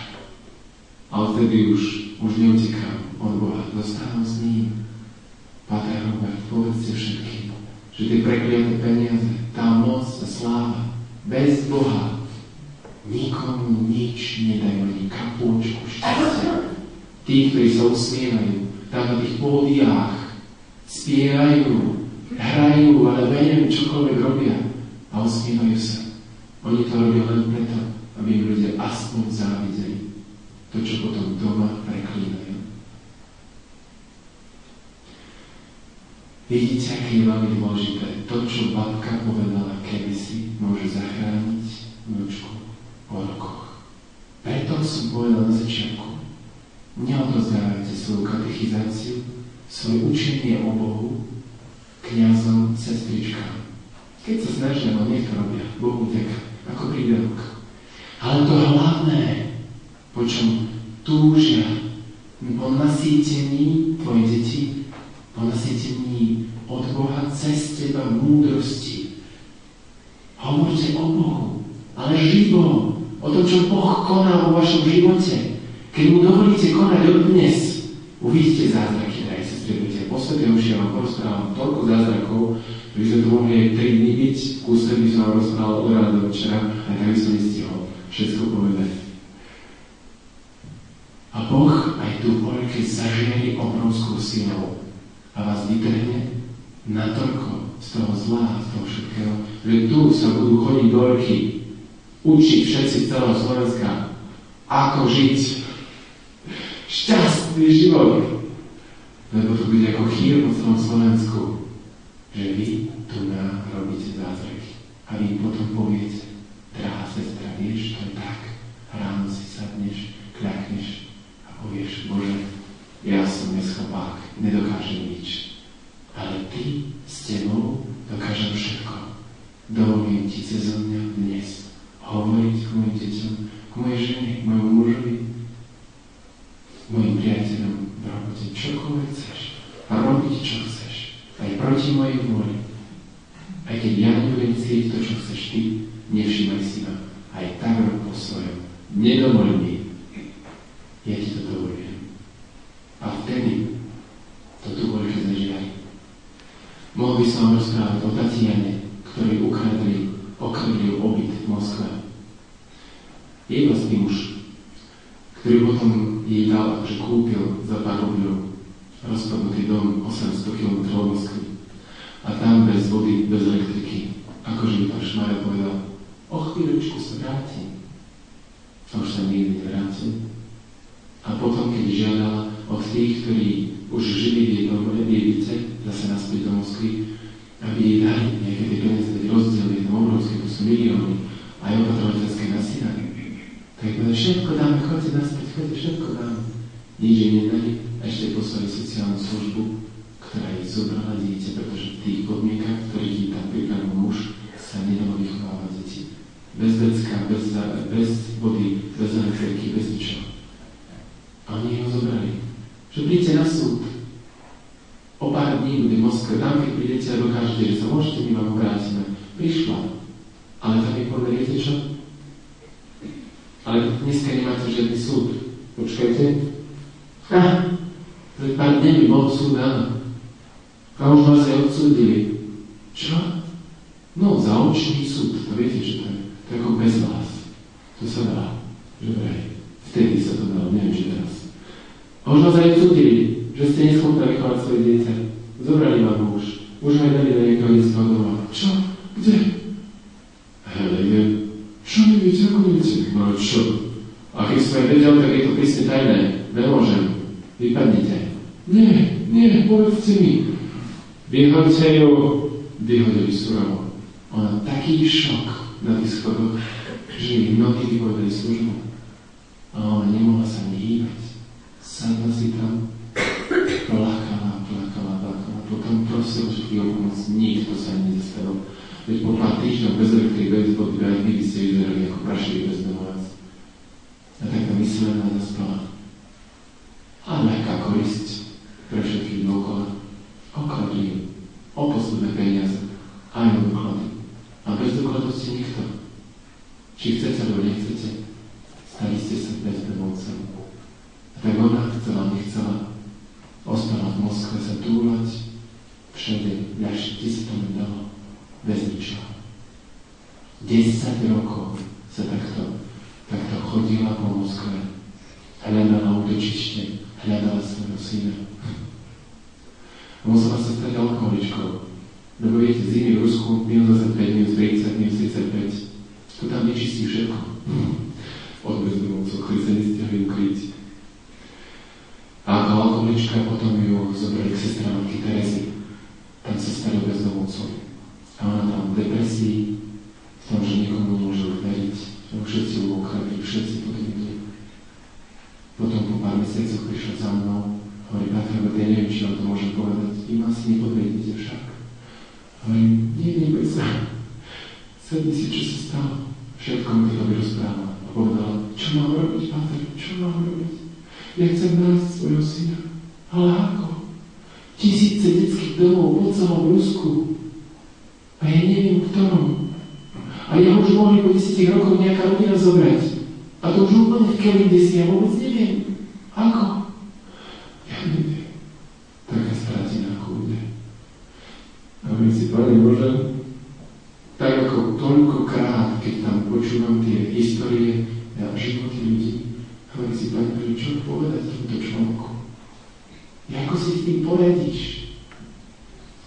A odtedy už neutekám od Boha, zostávam s ním. Páter Robert, povedzte všetkým, že tie prekliaté peniaze, tá moc a sláva, bez Boha nikomu nič nedajú, ani kapôčku šťastia. Tí, ktorí sa usmievajú, tam na tých pódiách spievajú, hrajú, ale neviem, čokoľvek robia a usmievajú sa. Oni to robia len preto, aby im ľudia aspoň závideli to, čo potom doma preklínajú. Vidíte, aké je veľmi dôležité. To, čo babka povedala kedysi, môže zachrániť vnúčku po rokoch. Preto som povedal na začiatku, neodozdávajte svoju katechizáciu, svoje učenie o Bohu kňazom, sestričkám. Keď sa snažia, no nech to robia, Bohu vďaka, ako prídavok. Ale to hlavné, po čom túžia, po nasýtení tvoje deti, po nasýtení od Boha cez teba múdrosti. Hovorte o Bohu, ale živo, o tom, čo Boh koná vo vašom živote. Keď mu dovolíte konať od dnes, uvidíte zázraky, drahí sestry, budete. Po Svätej omši ja vám porozprávam toľko zázrakov, že by sme tu mohli aj 3 dní byť, v kúse by som vám rozprával od rána do večera, a tak by som nestihol všetko povedať. A Boh aj tu poľke zažiari obrovskou silou a vás vytrhne natoľko z toho zla, z toho všetkého, že tu sa budú chodiť do roky, učiť všetci z celého Slovenska, ako žiť šťastný život. Lebo to bude ako chýr po celom Slovensku, že vy tu nám robíte zázraky. A vy potom poviete, drahá sestra, vieš, to je tak. Ráno si sadneš, kľakneš a povieš, Bože, ja som neschopák, nedokážem nič. Ale ty s tebou dokážem všetko. Dovolím ti cez mňa dnes hovoriť k mojim deťom, k mojej žene, k mojemu mužovi, mojim priateľom v robote, čokoľvek chceš. A robiť, čo chceš. Aj proti mojej vôli. Aj keď ja nebudem chcieť to, čo chceš ty, nevšímaj si ma. Aj tak rob po svojom. Nedovoľ mi. Ja ti to dovolujem. A vtedy to tu budeš zažívať. Mohol by som vám rozprávať o Tatiane, ktorí okradli obyt v Moskve. Jej vlastný muž, ktorý potom jej dal, že kúpil za pár rubľov rozpadnutý dom 800 km od Moskvy. A tam bez vody, bez elektriky, akože by pán Šmarel povedal, o chvíľučku sa vrátim. A už sa nikdy nevrátil. A potom, keď žiadala od tých, ktorí už žili v jednom byte, zase naspäť do Moskvy, aby jej dali nejaké tie peniaze, rozdielili, tam obrovské, to sú milióny, aj opatrovateľské nasýdanie. Tak povedal, všetko dáme, choďte naspäť, choďte, všetko dáme. nič jej nedali a ešte poslali sociálnu službu, ktorá jej zobrala dieťa, pretože v tých podmienkach, v ktorých jej tam pripravil muž, sa nedalo vychovávať deti. Bez decka, bez vody, bez elektriky, bez ničoho. A oni ho zobrali. Že príďte na súd. O pár dní bude v Moskve. Tam, keď prídete a dokážete, že sa môžete, my vám obrátime. Prišla. Ale tam je povedal, viete čo? Ale dneska nemáte žiadny súd. Počkajte. Pred pár dňami bol súd, áno. A už vás aj odsúdili. Čo? No, zaočný súd. To viete, že to je. To je ako bez vás. To sa dá. Že vraj. Vtedy sa to dalo, neviem, či teraz. A už vás aj odsúdili, že ste neschopná vychovať svoje dieťa. Zobrali vám už. Už aj dali do nejakého detského doma. Čo? Kde? Hele, čo neviete, ako neviete? No čo? A keď som aj vedel, tak je to prísne tajné. Nemôžem. Vypadnite. Nie, povedzte mi. Vyhoďte ju. Vyhodili surovo. Ona taký šok na tých schodoch, že jej nohy vypovedali službu. A ona nemohla sa ani hýbať. Sadla si tam, plakala. Potom prosil všetkých o pomoc. Nikto sa ani nezastavil. Veď po pár týždňoch bez elektriky, bez vody, aj vy by ste vyzerali ako prašili bezdomovec. A tak tá myslená zaspala. A nejaká korisť pre všetkých dookola. Okradli ju. O posledné peniaze. Aj o doklady. A bez dokladov ste nikto. Či chcete, alebo nechcete, stali ste sa bezdomovcem. A tak ona nechcela. Ostala v Moskve sa túlať. Všade, ľahšie sa to nedalo. Bez ničoho. 10 rokov sa takto chodila po Moskve. Hľadala útočište, hľadala svojho syna. Musela sa stať alkoholičkou. Lebo viete, zimy v Rusku, minus 25, minus 30, minus 35. To tam nečistí všetko. Od bezdomovcov, ktorí sa nestiahli ukryť. A ako alkoholička potom ju zobrali k sestranky Terezy. Tam sa stali bezdomovcov. A ona tam v depresii, v tom, že nikomu nemôže veriť, že všetci ju okradli, všetci podnikli. Potom po pár mesiacoch prišla za mnou, hovorí, Pater, ja neviem, či vám to môžem povedať, vy ma asi nepodvedíte však. Hovorím, neboj sa, sedni si, čo sa stalo. Všetko mi to vyrozprávala a povedala, čo mám robiť, Pater, čo mám robiť? Ja chcem nájsť svojho syna, ale ako? 1000 detských domov po celom Rusku. A ja neviem, v ktorom. A ja už mohli po 10 rokoch nejaká rodina zobrať. A to už úplne v kelinde si, ja vôbec neviem. Ako? Ja neviem. Taká stratená ako bude. A my si, Pane Bože, tak ako toľkokrát, keď tam počúvam tie histórie a životy ľudí, a my si, Pane Bože, čo povedať tomuto človeku? Ako si s tým poradíš?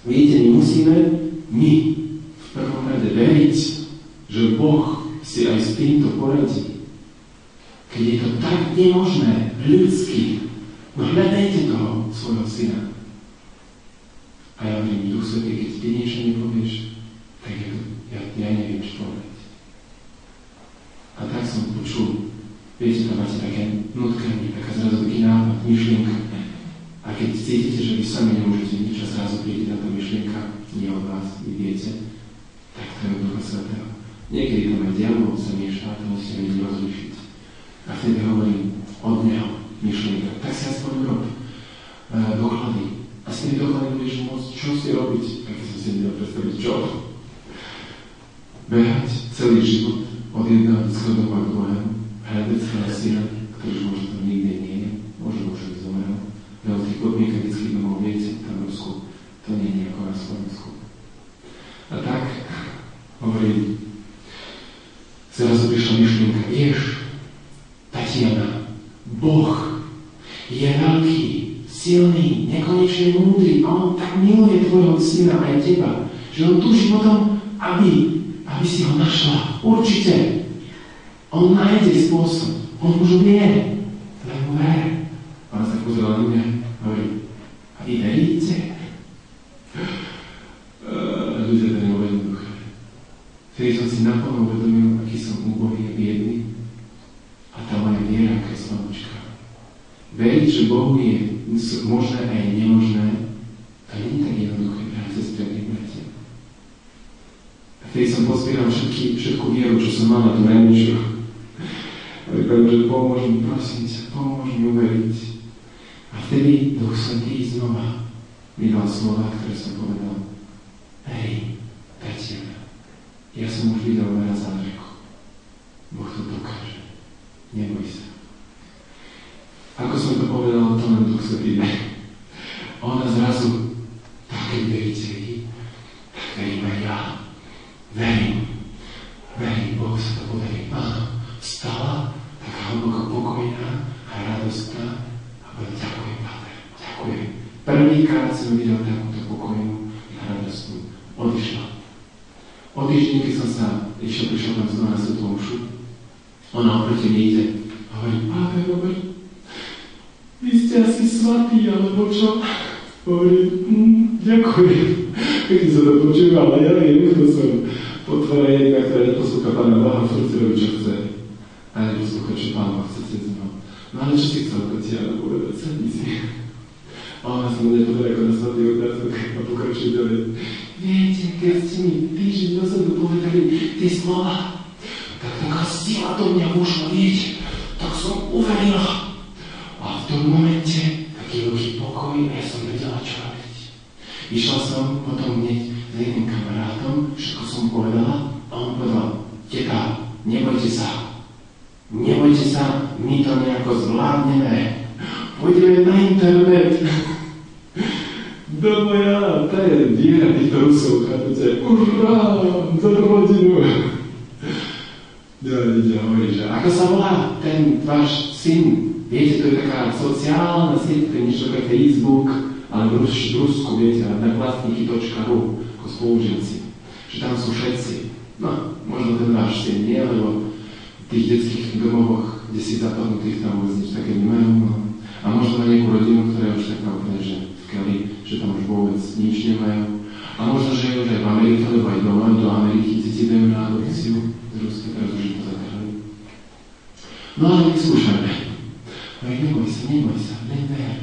Viete, my musíme v prvom rade veriť, že Boh si aj s týmto poradí. Keď je to tak nemožné, ľudský, hľadajte toho svojho syna. A ja hovorím, Duch Svätý, keď ty niečo nepovieš, tak ja neviem, čo povedať. A tak som počul, viete, tam máte také nutkanie, taká zrazu taký nápad, myšlienka. A keď cítite, že vy sami nemôžete nič a zrazu príde táto myšlienka, nie od vás, vy viete, tak to je od Ducha Svätého. Niekedy tam aj diabol sa mieša, to musíte vedieť rozlišiť. A vtedy hovorím od neho myšlienka. Tak si aspoň rob doklady. A s tými doklady budeš môcť čo si robiť, keď som si nedal predstaviť, čo? Behať celý život od jedného detského doma k druhému, hľadať svojho syna, ktorý už možno tam nikde nie je, možno už aj zomrel. Lebo v tých podmienkach detských domov, viete, tam v Rusku, to nie je ako na Slovensku. A tak, hovorím, zrazu prišla myšlienka, vieš, Tatiana, Boh je veľký, silný, nekonečne múdry a on tak miluje tvojho syna aj teba, že on túži potom, aby si ho našla. Určite. On nájde spôsob. On už vie. Lebo ver. Ona sa pozrela na mňa a hovorí, a vy veríte? Ľudia to nebolo jednoduché. Vtedy som si naplno uvedomil, aký som úbohý a biedný. A tá moja viera, aká je slabúčka. Veriť, že Bohu je možné a je nemožné, to nie je tak jednoduché, práve sestry a bratia. A vtedy som pozbieral všetku vieru, čo som mal na tú najmenšiu. A vypadám, že pomôž mi, prosím ťa, pomôž mi uveriť. A vtedy Duch Svätý znova mi dal slova, ktoré som povedal. Hej, Tatiana, ja som už videl veľa zázrakov. Boh to dokáže. Neboj sa. Ako som to povedal, to len Duch Svätý vie. Ona zrazu, tak keď veríte vy, tak verím aj ja. Verím, Bohu sa to podarí. Áno, vstala, tak hlboko pokojná a radostná. A povedal, ďakujem, Páter, ďakujem. Prvýkrát som videl takúto pokojnú a radostnú. Odišla. O týždeň, keď som sa prišiel tam znova na svetú omšu, ona oproti mne ide a hovorí, Páter Robert, vy ste asi svatí, alebo čo? Hovorím, ďakujem. Keď som to počúval, ale ja viem, kto som. Potvára jedna, ktorá neposlúcha Pána Boha, furt si robí, čo chce. A neposlúcha, čo Pán Boh chce cez ňou. No ale čo si chcel, Tatiana, povedať? Sadni si. A ona sa mne nepozerá ako na svatý otázok a pokračuje ďalej. Viete, keď ste mi týždeň dozadu povedali tie slova, tak taká sila do mňa vošla, viete, tak som uverila. A v tom momente taký veľký pokoj a ja som vedela, čo robiť. Išla som potom hneď s jedným kamarátom, všetko som povedala a on povedal, teta, nebojte sa, my to nejako zvládneme, pôjdeme na internet. Domoja, to je viera týchto Rusov, chápete, urá, za rodinu. Ja hovorí, že ako sa volá ten váš syn? Viete, to je taká sociálna sieť, to je niečo také Facebook, alebo v Rusku, viete, na vlastníky.ru, ako spolužiaci. Že tam sú všetci. No, možno ten váš syn nie, lebo v tých detských domovoch, kde si zapadnutých tam vôbec nič také nemajú. No. A možno na nejakú rodinu, ktorá je už taká úplne, že v Keli, že tam už vôbec nič nemajú. A možno, že je už aj v Amerike, lebo aj doma do Ameriky deti dajú na adopciu z Ruska, teraz už to zakázali. No ale vyskúšame. Neboj sa, len ver,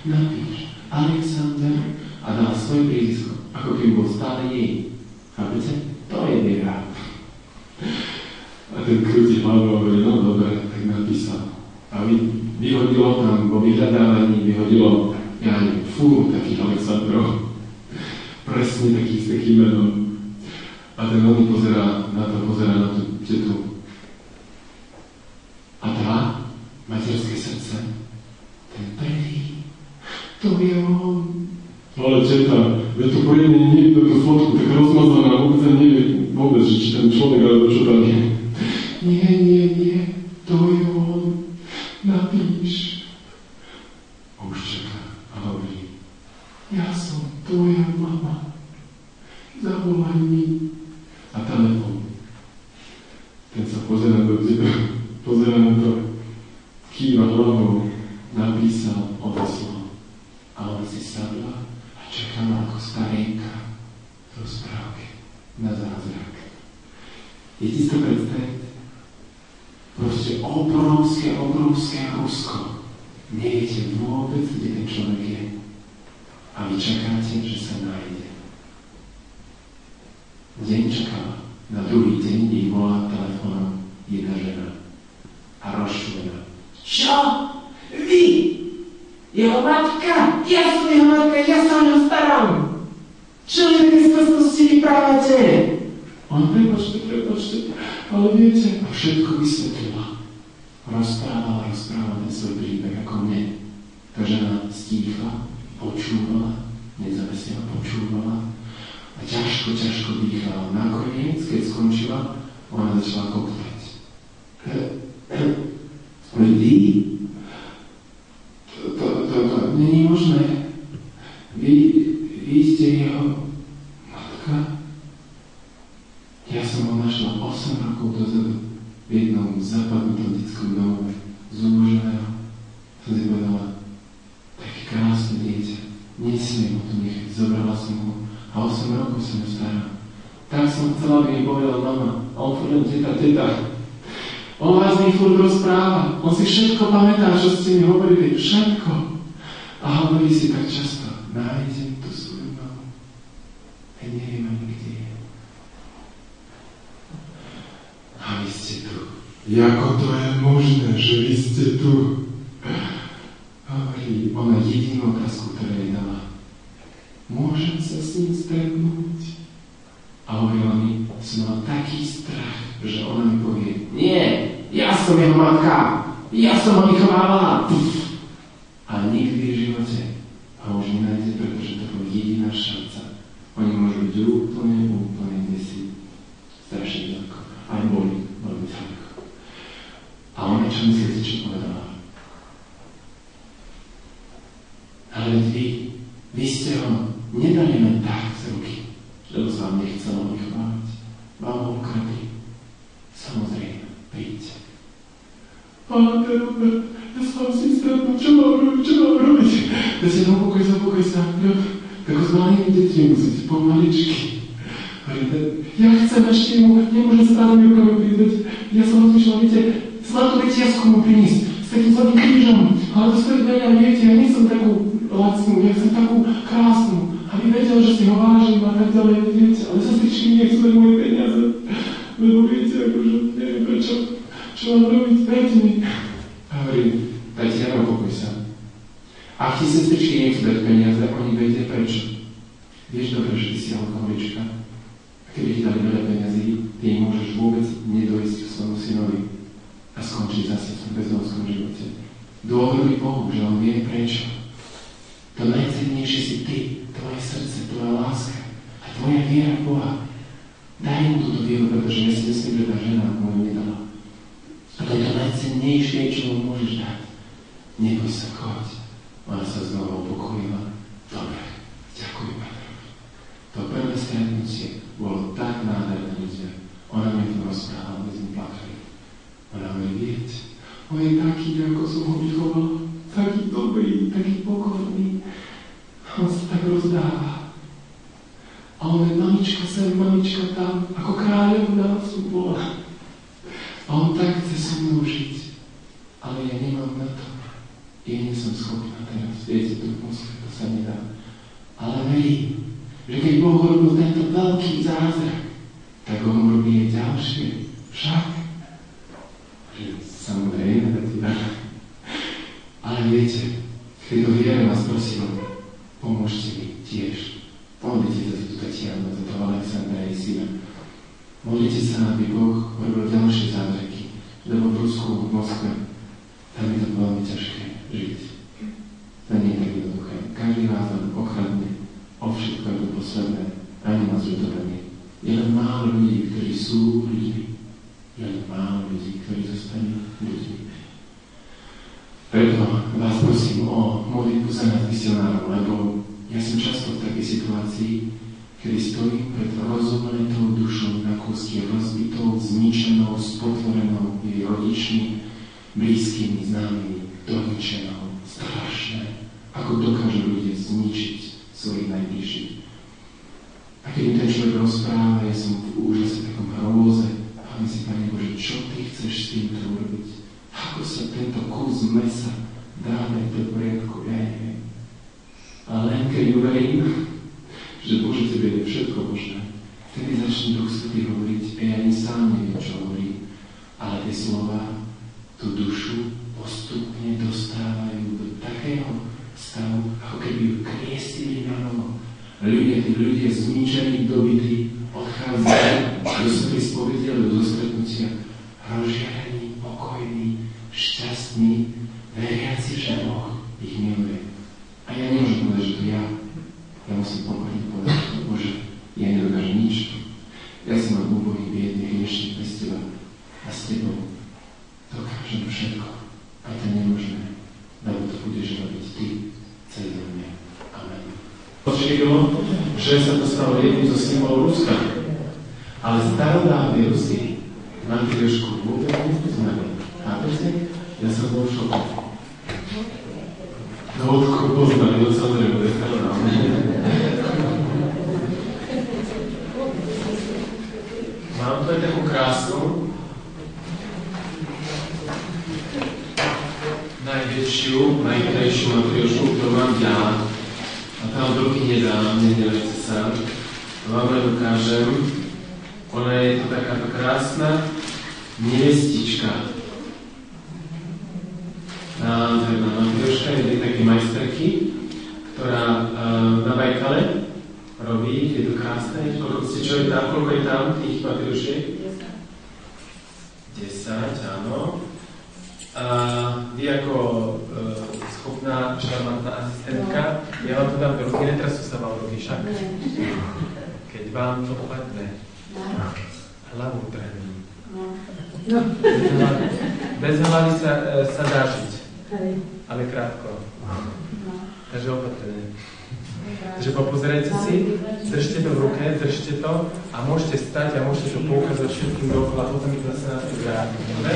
napíš Alexander a dal svoje prízvisko, ako keby bol stále jej. Chápete? To je viera. A ten krúti hlavou hovorí, no dobre, tak napísal. A vyhodilo tam, vo vyhľadávaní vyhodilo, ja neviem, takých Alexandrov. Presne takých s takým menom. A ten veľmi pozerá na tú tetu. A tá materské srdce, ten prvý, to je on. Ale teta, veď tu poriadne niekto tú fotku tak rozmazaná, vôbec nevie vôbec, že či ten človek alebo čo tam je. Nie, to je on. Napíš. A už čaká a hovorí, ja som tvoja mama. Zavolaj mi. A telefon. Ten sa pozerá do teba, pozerá na to, kýva hlavou, napísal, odoslal. A ona si sadla a čakala ako starenka v rozprávke na zázrak. Viete si to predstaviť? Proste obrovské Rusko. Neviete vôbec, kde ten človek je. A vy čakáte, že sa nájde. Deň čakala. Na druhý deň jej volá telefónom jedna žena. A rozšúvená. Čo? Vy? Jeho matka? Ja som jeho matka, ja sa o ňo staram. Čo je také sprostnosti vyprávate? On, prepáčte, ale viete, a všetko vysvetlila. Rozprávala ten svoj príbeh ako mne. Tá žena stíchla, počúvala, nezavesila, počúvala a ťažko dýchala. Nakoniec, keď skončila, ona začala koktať. Vy? To není možné. Vy ste jeho matka? Ja som ho našla 8 rokov dozadu v jednom zapadnutom detskom domove z Úžaja. Som si povedala, taký krásne dieťa, nesmiem ho tu nechať. Zobrala som ho a 8 rokov som ho starala. Tak som chcela, aby mi povedal mama, a on furt len teta. On vás mi furt rozpráva. On si všetko pamätá, čo ste mi hovorili. Všetko. A hovorí si tak často, nájdem tú svoju mamu. A neviem ani, kde je. A vy ste tu. Jako to je možné, že vy ste tu? Hovorí ona jedinú otázku, ktorú jej dala. Môžem sa s ním stretnúť? A hovorila mi, som mal taký strach, že ona mi povie, nie, ja som jeho matka, ja som ho vychovávala. A nikdy v živote ho už nenájde, pretože to bola jediná šanca. Oni môžu byť úplne desi. Strašne ďaleko. Aj boli ďaleko. A ona čo myslíte, čo povedala? Ale vy ste ho nedali len tak z ruky, lebo sa vám nechcelo vychovávať. Vám ho ukradli. Samozrejme, príďte. Páne Robert, ja sa vám si stretnúť, čo mám robiť? Ja si zapokoj sa. Tako s malými deťmi musíte, pomaličky. Ja chcem ešte nemôžem stále mi rukami prídať. Ja som rozmýšľal, viete, zlatú reťazku mu priniesť s takým zlatým krížom, ale to stojí veľa, viete, ja nie som takú lacnú, ja chcem takú krásnu. Aby vedel, že si ho vážim a tak ďalej, viete, ale sestričky nechcú dať moje peniaze. Lebo viete, akože neviem prečo, čo mám robiť, dajte mi. A hovorím, Tatiana, pokoj sa. Ak ti sestričky nechcú dať peniaze, oni vedia prečo. Vieš dobre, že ty si alkoholička. A keby ti dali veľa peniazí, ty im môžeš vôbec nedojsť k svojmu synovi a skončiť zase v tom bezdomskom živote. Dôveruj Bohu, že on vie prečo. To najcennejšie si ty, tvoje srdce, tvoja láska a tvoja viera v Boha. Daj mu túto vieru, pretože ja si myslím, že tá žena mu ju nedala. A to je to najcennejšie, čo mu môžeš dať. Neboj sa, choď. Ona sa znova upokojila. Dobre, ďakujem, Pane. To prvé stretnutie bolo tak nádherné ľudia. Ona mi to rozprávala, my sme plakali. Ona mi viete, on je taký, ako som ho vychovala. Taký dobrý, taký pokojný. On sa tak rozdáva. A on je mamička sem, mamička tam, ako kráľovná som bola. A on tak chce so mnou žiť. Ale ja nemám na to. Ja nie som schopná teraz. Viete, to sa nedá. Ale verím, že keď Boh robil tento veľký zázrak, tak on robí aj ďalšie. Však. Samozrejme, ale viete, keď to viere vás prosím, pomôžte mi tiež. Modlite sa za tú Tatianu, za toho Alexandra jej syna. Modlite sa, aby Boh robil ďalšie zázraky, lebo v Rusku, v Moskve, tam je to veľmi ťažké žiť. To nie je tak jednoduché. Každý vás tam okradne, o všetko je to posledné, ani nás ľudovanie. Je len málo ľudí, ktorí sú ľuďmi. Je len málo ľudí, ktorí zostanú ľuďmi. Preto vás prosím o modlitbu za nás misionárov, lebo ja som často v takej situácii, kedy stojím pred rozumletou dušou na kúsky, rozbitou, zničenou, spotvorenou jej rodičmi, blízkymi, známymi, doničenou, strašné, ako dokážu ľudia zničiť svojich najbližších. A keď mi ten človek rozpráva, ja som v úžase, takom hrôze, a my si, Pane Bože, čo ty chceš s týmto urobiť? Ako sa tento kus mesa dá dať do poriadku, ja neviem. A len keď uverím, že Bože, Tebe je všetko možné, vtedy začne Duch Svätý hovoriť a ja ani sám neviem, čo hovorí. Ale tie slova tú dušu postupne dostávajú do takého stavu, ako keby ju kriestili na novo. Ľudia zničení, dobití, odchádzajú do svojej spovede, do stretnutia, rozžiarení, pokojní, šťastní, veriaci, že Boh ich miluje. A ja nemôžem povedať, že to ja musím pokojne povedať, Bože, ja nedokážem nič. Ja som len úbohý, biedný, hriešný bez Teba a s Tebou dokážem všetko. Aj to nemožné, lebo to budeš robiť Ty cez mňa. Amen. Počilo, že sa to stalo jedným zo symbolov Ruska. Ale starodávne Rusy nám trošku vôbec nepoznali. Chápete? Ja som bol v šoku. No odkud poznali, no samozrejme, to je starodávne. Mám tu aj takú krásnu najväčšiu, najkrajšiu matriošku, ktorú mám ja. A tam do ruky nedám, nedávajte sa. Vám len ukážem. Ona je to takáto krásna nevestička. Nádherná matrioška, je také majsterky, ktorá na Bajkale robí, je to krásne. Čo je tam, koľko je tam tých matriošiek? 10, áno. A vy ako schopná, šarmantná asistentka, ja vám to dám do ruky, netrasú sa vám ruky však. Keď vám to padne, hlavu trhnem. Bez hlavy sa dá žiť, ale krátko. Takže opatrne. Takže popozerajte si, držte to v ruke, držte to a môžete stať a môžete to poukázať všetkým dookola, potom to sa na to vráti. Dobre?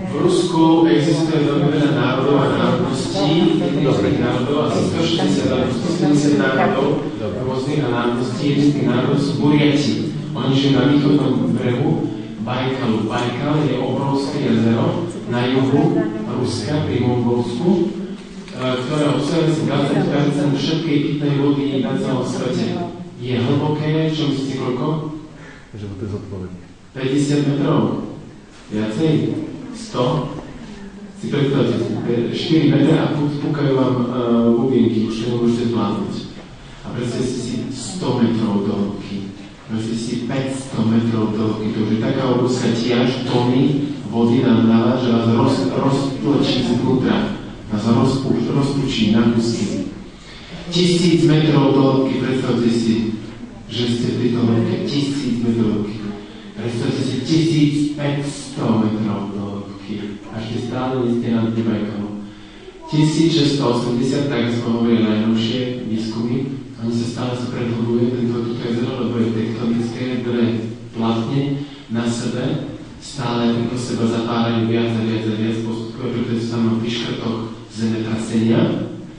V Rusku existuje veľmi veľa národov a národností, asi 160 národov, rôznych národností. Jeden z tých národov sú Buriati. Oni žijú na východnom brehu Bajkalu. Bajkal je obrovské jezero na juhu Ruska, pri Mongolsku, ktoré obsahuje si 20% všetkej pitnej vody na celom svete. Je hlboké, čo myslíte koľko? Že to je zodpovedné. 50 metrov. Viacej? 100? Si predstavte, 4 metre a púkajú vám bubínky, už to nemôžete zvládnuť. A predstavte si 100 metrov do hĺbky. Predstavte si 500 metrov do hĺbky. To už je taká obrovská tiaž, tony vody nám dáva, že vás roztlačí zvnútra. Nás rozpučí na kusky. 1000 metrov do hĺbky, predstavte si, že ste v tejto hĺbke 1000 metrov hĺbky. Predstavte si 1500 metrov do hĺbky. A ešte stále nie ste nad Bajkalom. 1680, tak sme hovorili najnovšie výskumy, oni sa stále predlhuje, toto jezero, lebo je tektonické, dve platne na sebe, stále do seba zapárajú viac a viac postupkové, pretože sa má pri škrtoch zemetrasenia,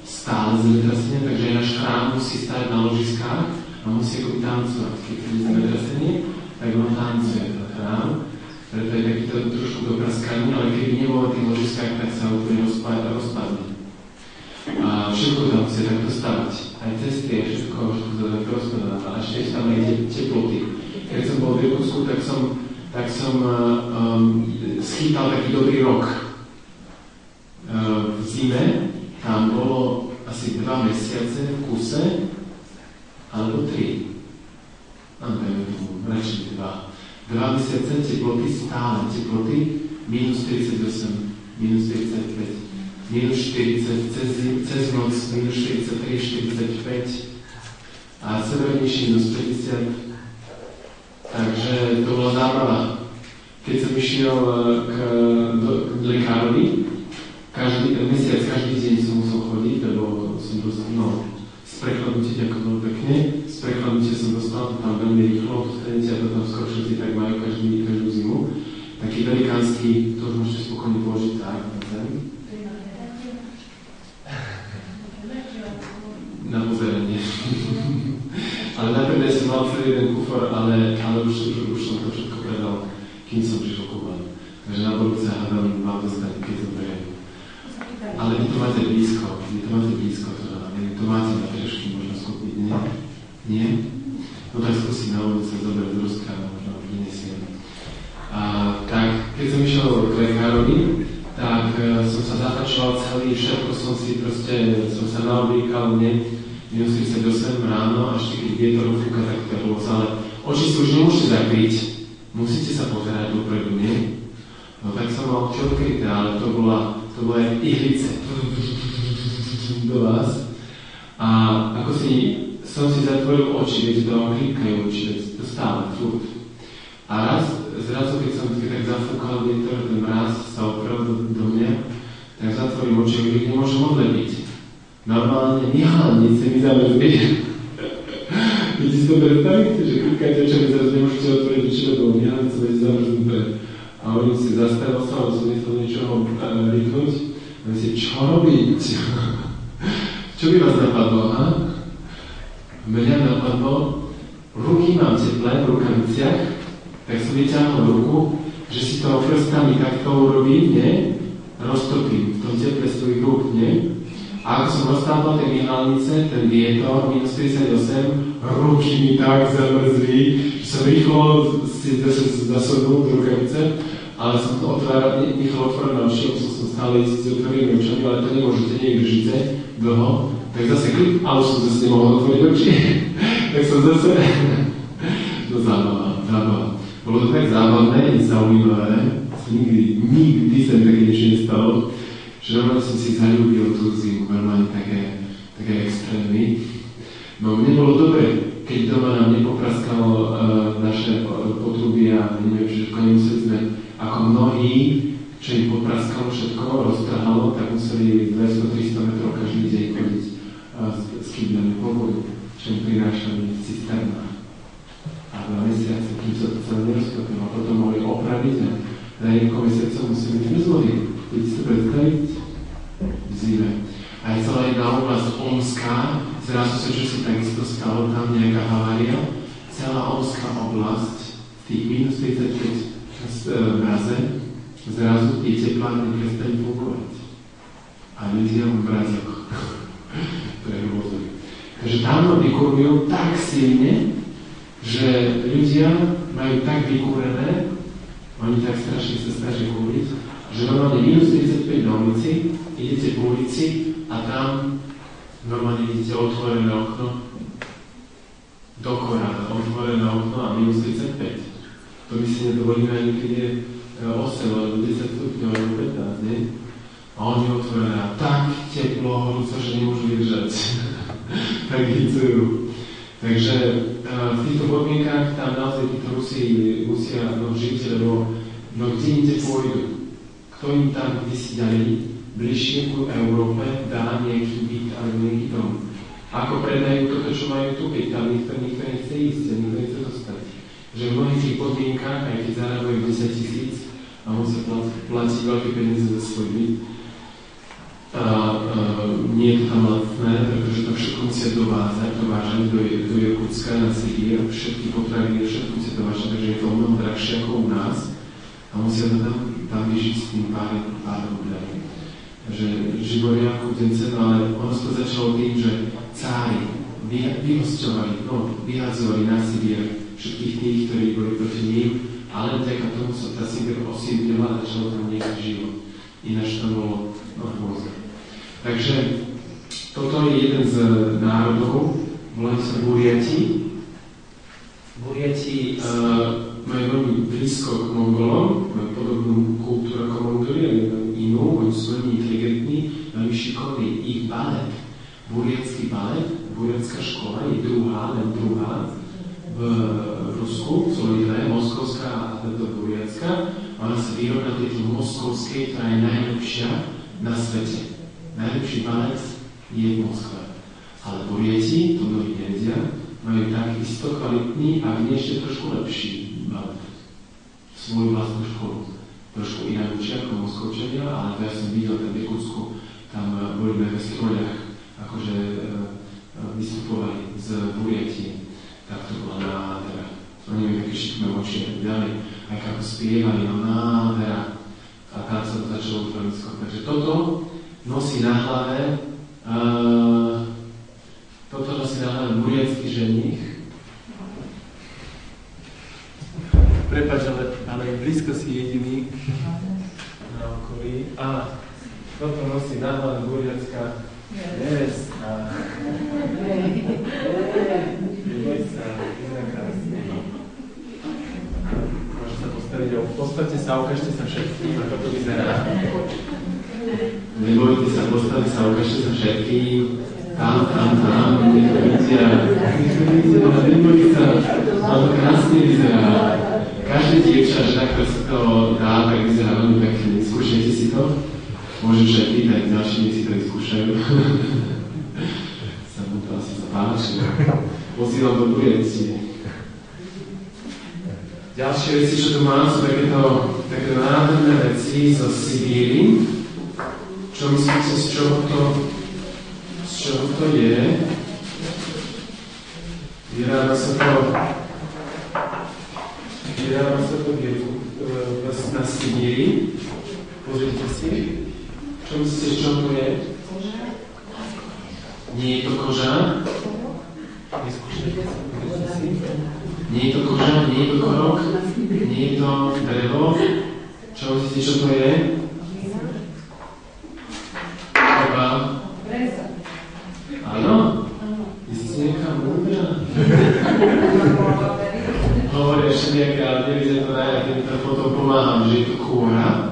stále zemetrasenia, takže aj náš chrám musí stáť na ložiskách a musí akoby tancovať. Keď je zemetrasenie, tak on tancuje ten chrám, preto je takýto trošku dopraskaný, ale keby nebol na tých ložiskách, tak sa úplne rozpadne. A všetko tam musí takto stavať. Aj cesty, aj všetko sa takto rozpadá. A ešte tam aj teploty. Keď som bol v Irkutsku, tak som schytal taký dobrý rok. V zime tam bolo asi 2 mesiace v kuse, alebo 3. Dajme tomu, radšej 2 mesiace teploty, stále teploty, minus 48, minus 45, minus 40, cez noc, minus 43, 45 a severnejší minus 50. Takže to bola zábava. Keď som išiel k lekárovi, každý deň som musel chodiť, lebo som dostal, z prechladnutia ďakujem pekne, z prechladnutia som dostal, to tam veľmi rýchlo, dostanete a to tam skoro všetci tak majú každú zimu. Taký velikánsky, to už môžete spokojne položiť tak na zem. Na pozeranie. Ale najprv som mal celý jeden kufor, ale už som to všetko predal, kým som prišiel ku vám. Takže na budúce hádam vám dostať, keď to prejem. Ale vy to máte blízko, vy to máte na pešky, možno skúpiť, nie? Nie? No tak skúsim na budúce zobrať z Ruska, možno prinesiem. Tak, keď som išiel k lekárovi, tak som sa zatačoval celý, všetko som si proste, som sa naoblíkal, minus 38 ráno, až keď vietor fúka, tak to bolo celé. Oči si už nemôžete zakryť, musíte sa pozerať dopredu, nie? No tak som mal oči odkryté, ale to bola jak ihlice do vás. A ako som si zatvoril oči, viete, to vám chlípkajú oči, to stále, furt. A zrazu, keď som tak zafúkal vietor, ten mráz sa oprel do mňa, tak zatvorím oči, keď nemôžem odlepiť. Normálne nihalnice mi zamrzli. Viete si to predstaviť, že klikajte očami, zrazu nemôžete otvoriť oči, lebo nihalnice bude zamrznuté. A oni si zastavil sa, ale som nechcel niečoho rýchnuť. A my si, čo robiť? Čo by vás napadlo, ha? Mňa napadlo, ruky mám teplé v rukaviciach, tak som vyťahol ruku, že si to prstami takto urobím, nie? Roztopím v tom teple svojich rúk, nie? A ako som roztápal tie myhalnice, ten vietor, minus 38, ruky mi tak zamrzli, že som rýchlo si zasadnul do rukavice, ale som to nechal otvorené oči, som stále s otvorenými očami, ale to nemôžete, nevydržíte dlho, tak zase klip, ale som zase nemohol otvoriť oči, tak som zase... To zábava. Bolo to tak zábavné i zaujímavé, nikdy sa mi také niečo nestalo, že normálne som si zaľúbil tú zimu, normálne také extrémy. No mne bolo dobre, keď doma nám nepopraskalo naše potrubie a neviem, všetko nemuseli sme, ako mnohí, čo im popraskalo všetko, roztrhalo, tak museli 200-300 metrov každý deň chodiť s kýbľami po vodu, čo im prinášali v cisternách. A 2 mesiace, kým sa to celé neroztopilo, a potom mohli opraviť a na niekoho mesiaca museli byť bez vody. Chcete si to predstaviť? V zime. Aj celá jedna oblasť Omská, zrazu sa, že sa takisto stalo tam nejaká havária, celá Omská oblasť, v tých minus 35 mraze, zrazu tie teplárne prestali fungovať. A ľudia v mrazoch. To je rôzne. Takže tam vykurujú tak silne, že ľudia majú tak vykúrené, oni tak strašne sa snažia kúriť, že normálne minus 35 na ulici, idete po ulici a tam normálne vidíte otvorené okno do korána, otvorené okno a minus 35. To my si nedovolíme ani keď je 8 alebo 10 stupňov alebo 15, nie? A oni otvorené a tak teplo, horúco, že nemôžu vydržať. Tak hicujú. Takže v týchto podmienkách tam naozaj títo Rusi musia žiť, lebo kde inde pôjdu? Kto im tam kdysi ďalej, bližšie ku Európe, dá nejaký byt alebo nejaký dom? Ako predajú toto, čo majú tu, keď tam nikto nechce ísť a nikto nechce dostať? Že v mnohých tých podmienkách, aj keď zarábajú 10 000 a musia platiť veľké peniaze za svoj byt, nie je to tam lacné, pretože to všetko musia dovážať do Jakutska na Sibír, všetky potraviny, všetko musia dovážať, takže je to o mnoho drahšie ako u nás a musia to tam vyžiť s tým pár rubľami. Takže živoria chudence, no ale ono sa začalo tým, že cári vyhosťovali, vyhadzovali na Sibír všetkých tých, ktorí boli proti ním, ale vďaka tomu sa tá Sibír osídlila a začalo tam nejaký život. Ináč to bolo rôzne. Takže toto je jeden z národov, volajú sa Buriati. Buriati majú veľmi blízko k Mongolom, majú podobnú kultúru ako Mongoli, ale inú, oni sú veľmi inteligentní, veľmi šikovní. Ich balet, buriatský balet, buriatská škola je len druhá v Rusku, sú dve, moskovská a táto buriatská. Ona sa vyrovná tejto moskovskej, ktorá je najlepšia na svete. Najlepší balet je v Moskve. Ale Burieti, to mnohí nevedia, majú takisto kvalitný a nie ešte trošku lepší balet. Svoju vlastnú školu. Trošku inak učia ako Moskovčania, ale to ja som videl tam v Jakutsku, tam boli na gastroľach, akože vystupovali z Burieti. Tak to bola nádhera. Oni majú také šikmé oči a tak ďalej. Aj ako spievali, nádhera. A tam sa to začalo veľmi skoro. Takže toto nosí na hlave buriatsky ženích. Prepáč, ale blízko si jediný na okolí. A toto nosí na hlave buriatská nevesta. Môže sa postaviť a postavte sa, ukážte sa všetkým, ako to vyzerá. Nebojte sa, postaviť sa, ukážte sa všetkým. Tam, niekto vidia, nebojte sa, ale to krásne vyzerá. Každé dievča, žena, ktorá sa to dá, tak vyzerá veľmi pekne. Skúšajte si to. Môžem však pýtať, ďalšími si to vyskúšajú. Sa mu to asi zapáči. Posílam to Buriati. Ďalšie veci, čo tu mám, sú takéto nádherné veci zo Sibíry. Čo myslíte, z čoho to je? Vyrába sa to v na Sibíri. Pozrite si. Čo myslíte, čo to je? Nie je to koža. Nie je to koža, nie je to korok, nie je to drevo. Čo myslíte, čo to je? Koba. Áno? Vy ste nejaká múdra? Hovoria všelijaké, ale nevidia to najak, keď to potom pomáham, že je to kôra.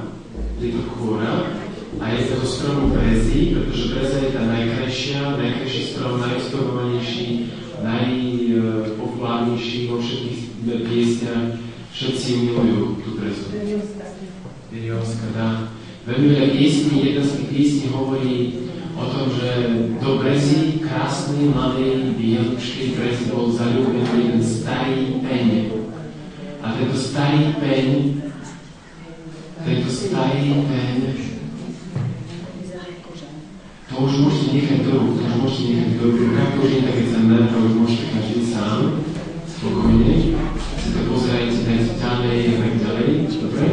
A je to stromu brezy, pretože breza je tá najkrajší strom, najexplorovanejší, najpopulárnejší vo všetkých piesňach. Všetci milujú tú brezu. Viriovská, dá. Veľmi veľa piesní, jedna z tých piesní hovorí o tom, že do brezy, krásnej, mladej, bielučkej brezy bol zaľúbený jeden starý peň. A tento starý peň, to už môžete nechať do rúk, to už nie je také cenné, to už môžete každý sám, spokojne, si to pozerajte, dajte ďalej a tak ďalej, dobre?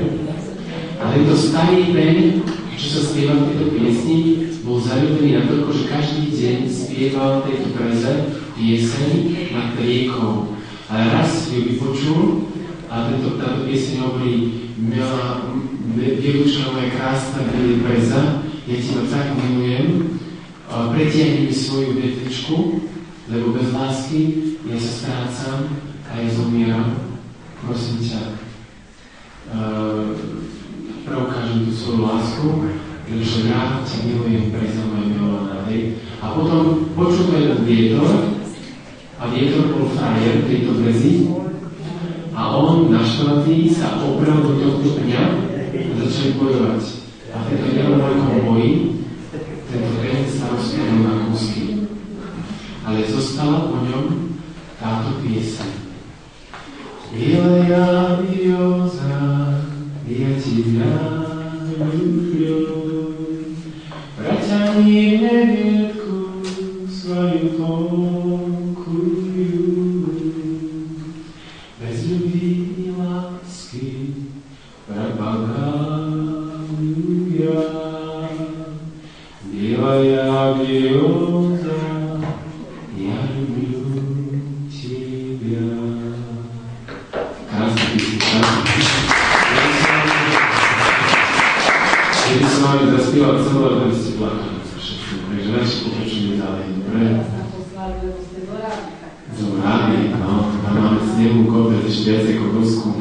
A tento starý peň, čo sa spieva v tejto piesni, bol zaľúbený na toľko, že každý deň spieval tejto breze pieseň nad riekou. Ale raz ju vypočul a táto pieseň hovorí: Bielučka moja krásna breza, ja ti ma tak milujem, pretiahni mi svoju vetvičku, lebo bez lásky ja sa strácam a ja zomieram. Prosím ťa, preukážem tú svoju lásku, pretože rád ťa milujem, breza moja milovaná. A potom počul to jeden vietor, a vietor bol frajer tejto brezy, a on naštvatý sa oprel do tohto pňa a začali bojovať. A v tejto nerovnakom boji tento pň sa rozpadol na kúsky. Ale zostala po ňom táto pieseň. Mileja Diosa, ja ti ľúbim, vraťaní neviedku svoju konkujú. Bez ľubí i lásky prabagaluja. Mileja Diosa, ja ľúbim tebia. Keby som vám zaspieval celé, to by ste plakali. Takže radši pokračujeme ďalej. Dobre? Som rádi, no. Tam máme snehu kopec ešte viac ako v Rusku.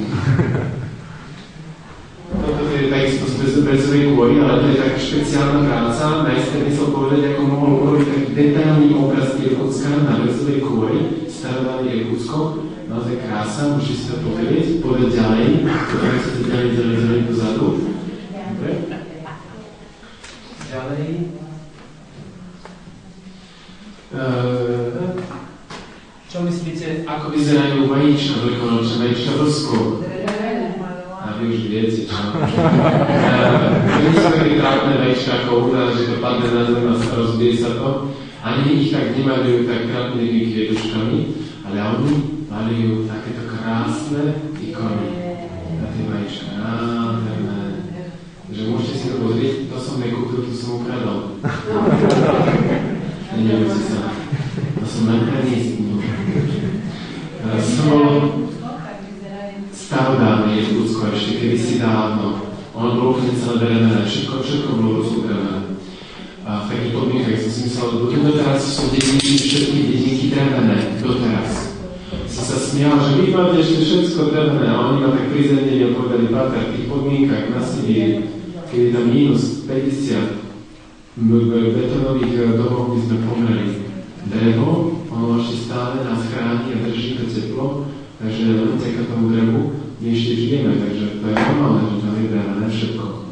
Toto je takisto z brezovej kôry, ale to je taká špeciálna práca. Majster myslel povedať, ako mohol urobiť taký detailný obraz Irkutska na brezovej kôry, starodávne Irkutsko. Naozaj krása, môžete si to povedať ďalej, potom chcete ďalej pozadu. Dobre? Ďalej. Čo myslíte, ako vyzerajú vajíčka, veľkonočné vajíčka v Rusku? A vy už viete, čo? Nie sú také trápne vajíčka ako u nás, že to padne na zem a rozbije sa to. Ani ich tak nemalujú tak trápnymi kvietuškami, ale oni malujú takéto krásne ikony na tie vajíčka. Nádherné. Takže môžete si to pozrieť, to som nekúpil, to som ukradol. Nenebojte sa. To som najkrajnejší. Som bol starodávne Irkutsko, ešte kedysi dávno. Ono bolo úplne celé drevené, všetko bolo rozdrevené. A v takých podmienkach som si myslel, že doteraz sú dedinky, všetky dedinky drevené, doteraz. Som sa smial, že vy máte ešte všetko drevené, a oni ma tak prizemnili a povedali: Páter, v tých podmienkach na Sibíri, keď je tam minus 50, v betonových domoch by sme pomreli. Drevo, ono ešte stále nás chráni a drží to teplo, takže len vďaka tomu drevu my ešte žijeme, takže to je normálne, že tam je drevené všetko.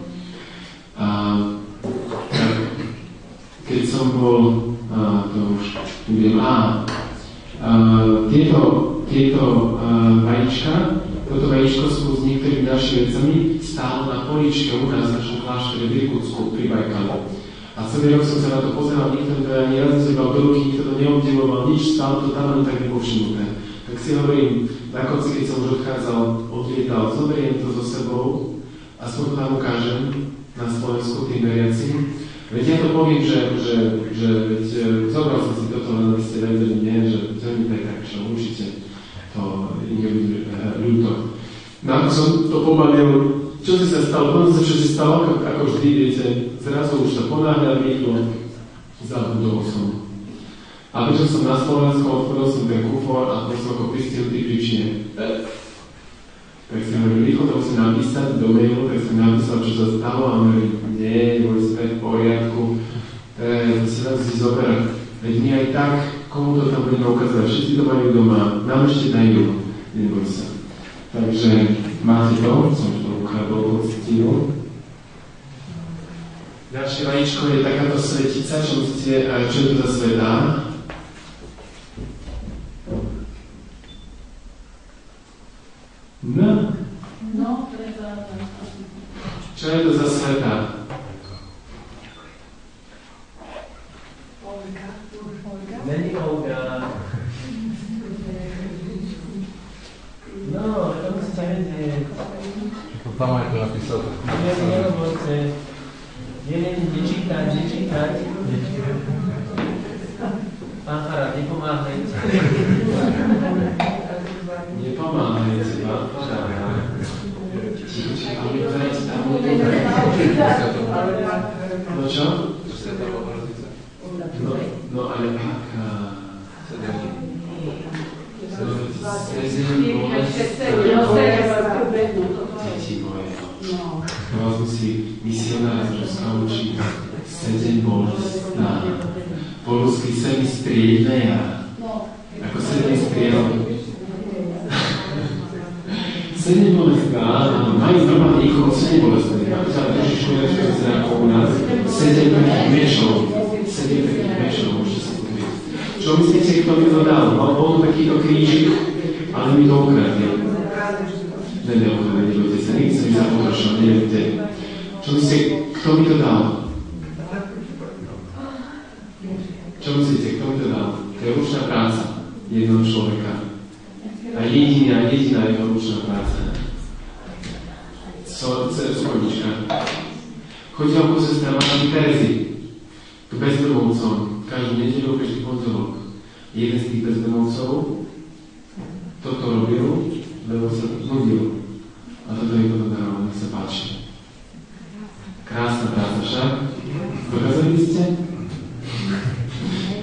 Keď som bol, to už budem, tieto vajíčka, toto vajíčko spolu s niektorými ďalšími vecami stálo na poličke u nás v našom kláštore v Irkutsku pri Bajkalu. A celý rok som sa na to pozeral, nikto to ani raz nezobral do ruky, nikto to neobdivoval, nič, stálo to tam len tak nepovšimnuté. Tak Tak si hovorím, na konci, keď som už odlietal, zoberiem to so sebou, aspoň to tam ukážem na Slovensku tým veriacim. Veď ja to poviem, že zobral som si toto, len aby ste vedeli, nie, že to mi tak, že určite to nebude ľúto. No ako som to pobalil, čo si sa stalo, čo si stalo, ako vždy, viete, zrazu už sa ponáhľa rýchlo, zabudol som. A prišiel som na Slovensku, otvoril som ten kufor a to som ako pristihnutý príčine. Tak si hovoril, rýchlo to musím napísať do mailu, tak som napísal, čo sa stalo a hovoril, nie, boli sme v poriadku, to si nás si zoberať. Veď my aj tak, komu to tam budeme ukázať, všetci to majú doma, nám ešte dajú, neboj sa. Takže máte to, som to ukradol, poctil. Ďalšie vajíčko je takáto svetica, čo je to za svetá? No. Čo je to za sveta? Není Olga. No, to musíte vedieť. Tam aj to napísal. Nerobojte. Nečítať. Pán Farad, nepomáhajte. Nepomáhajte, pán Farad. No čo? No ale aká? Deti moje. Vás musí misionár Ruska učiť. Sedem bolestná. Po rusky semi striedneja. Ako sedem striedneja. Sedem bolestná, áno, majú normálne nikoho sedem bolestný. Napríklad trošičku nečo ako u nás. Sedem takých mešov. Môžete si povedať. Čo myslíte, kto mi to dal? Bol to takýto krížik, ale mi to ukradli. Nebojte sa, nikdy som mi zapotrašil, neviete. Čo myslíte, kto mi to dal? Čo myslíte, kto mi to dal? To je ručná práca jednoho človeka. A jediná jeho ručná práca. Schodička. Chodila po sestra Matky Terezy k bezdomovcom. Každú nedeľu, každý pondelok. Jeden z tých bezdomovcov toto robil, lebo sa nudil. A toto je potom daroval, nech sa páči. Krásna práca však. Dokázali by ste?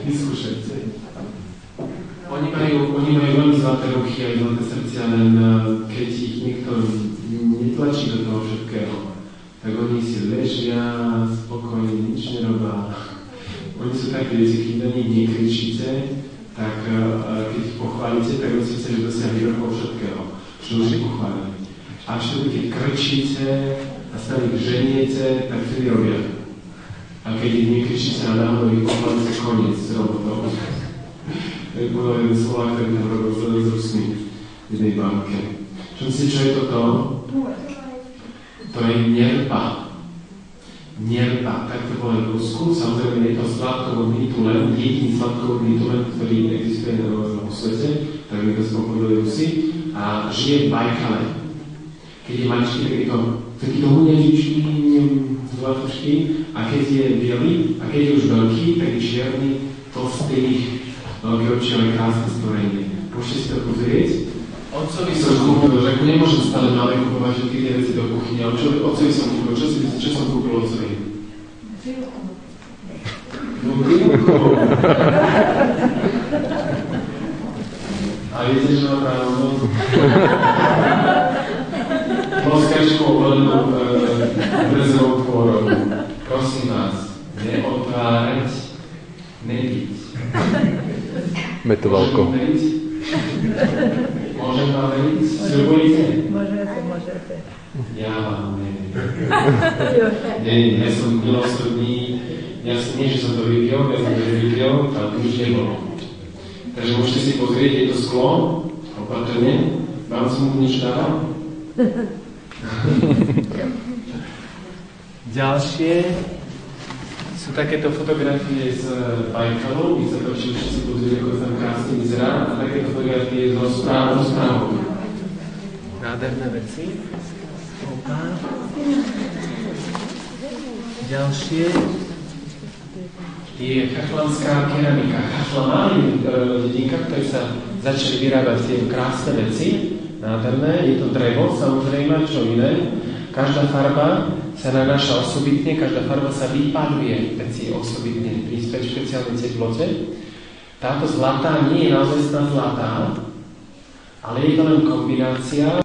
Vyskúšajte. Oni majú veľmi zlaté ruky a zlaté srdcia, len keď ich niekto netlačí do toho všetkého, tak oni si ležia, spokojne, nič nerobá. Oni sú také, viete, keď na nich nekričíte, tak keď ich pochválite, tak oni si chceli, že dosiahli vrchol všetkého, čo už ich pochválili. A všetko, keď krčíte a stále ich ženiete, tak vtedy robia. A keď ich nekričíte a náhodou ich pochválite, koniec s robotou. Tak bolo jeden Slovák, ktorý tam robil s Rusmi v jednej banke. Čo myslíte, čo je toto? To je nerpa. Nerpa, tak to bolo v Rusku. Samozrejme je to sladkovodný tulen, jediný sladkovodný tulen, ktorý existuje na svete, tak my to spomínali Rusi, a žije v Bajkale. Keď je maličký, tak je to takýto huňažičký, zlatučký, a keď je bielý, a keď je už veľký, tak je čierny, tlstý, veľký očiaľ, krásne stvorenie. Môžete si to pozrieť? Otcovi som kúpil, že nemôžem stále malé kúpovať všetky tie veci do kuchyne, ale otcovi som kúpil, čo som kúpil otcovi? Vilku. A viete, že má pravdu? Loskačku oblenou brezovou tvorou. Prosím vás, neotvárať, nepiť. Metovalko. Môžem vám veriť? Sľubujete? Môžete. Ja vám neviem. Nie, ja som milosrdný. Ja som nie, že som to vypil, ja som to vypil, ale to už nebolo. Takže môžete si pozrieť, je to sklo, opatrne. Vám som mu niečo dával? Ďalšie Sú takéto fotografie z Bajkalu, my sa to všetci pozrieť, ako tam krásne vyzerá, a takéto fotografie zo správou. Nádherné veci. Opa. Ďalšie je chachlanská keramika. Chachla mali dedinka, ktorí sa začali vyrábať tie krásne veci, nádherné. Je to drevo, samozrejme, čo iné. Každá farba sa nanáša osobitne, každá farba sa vypaduje veci osobitne pri špeciálnej teplote. Táto zlatá nie je naozaj zlatá, ale je to len kombinácia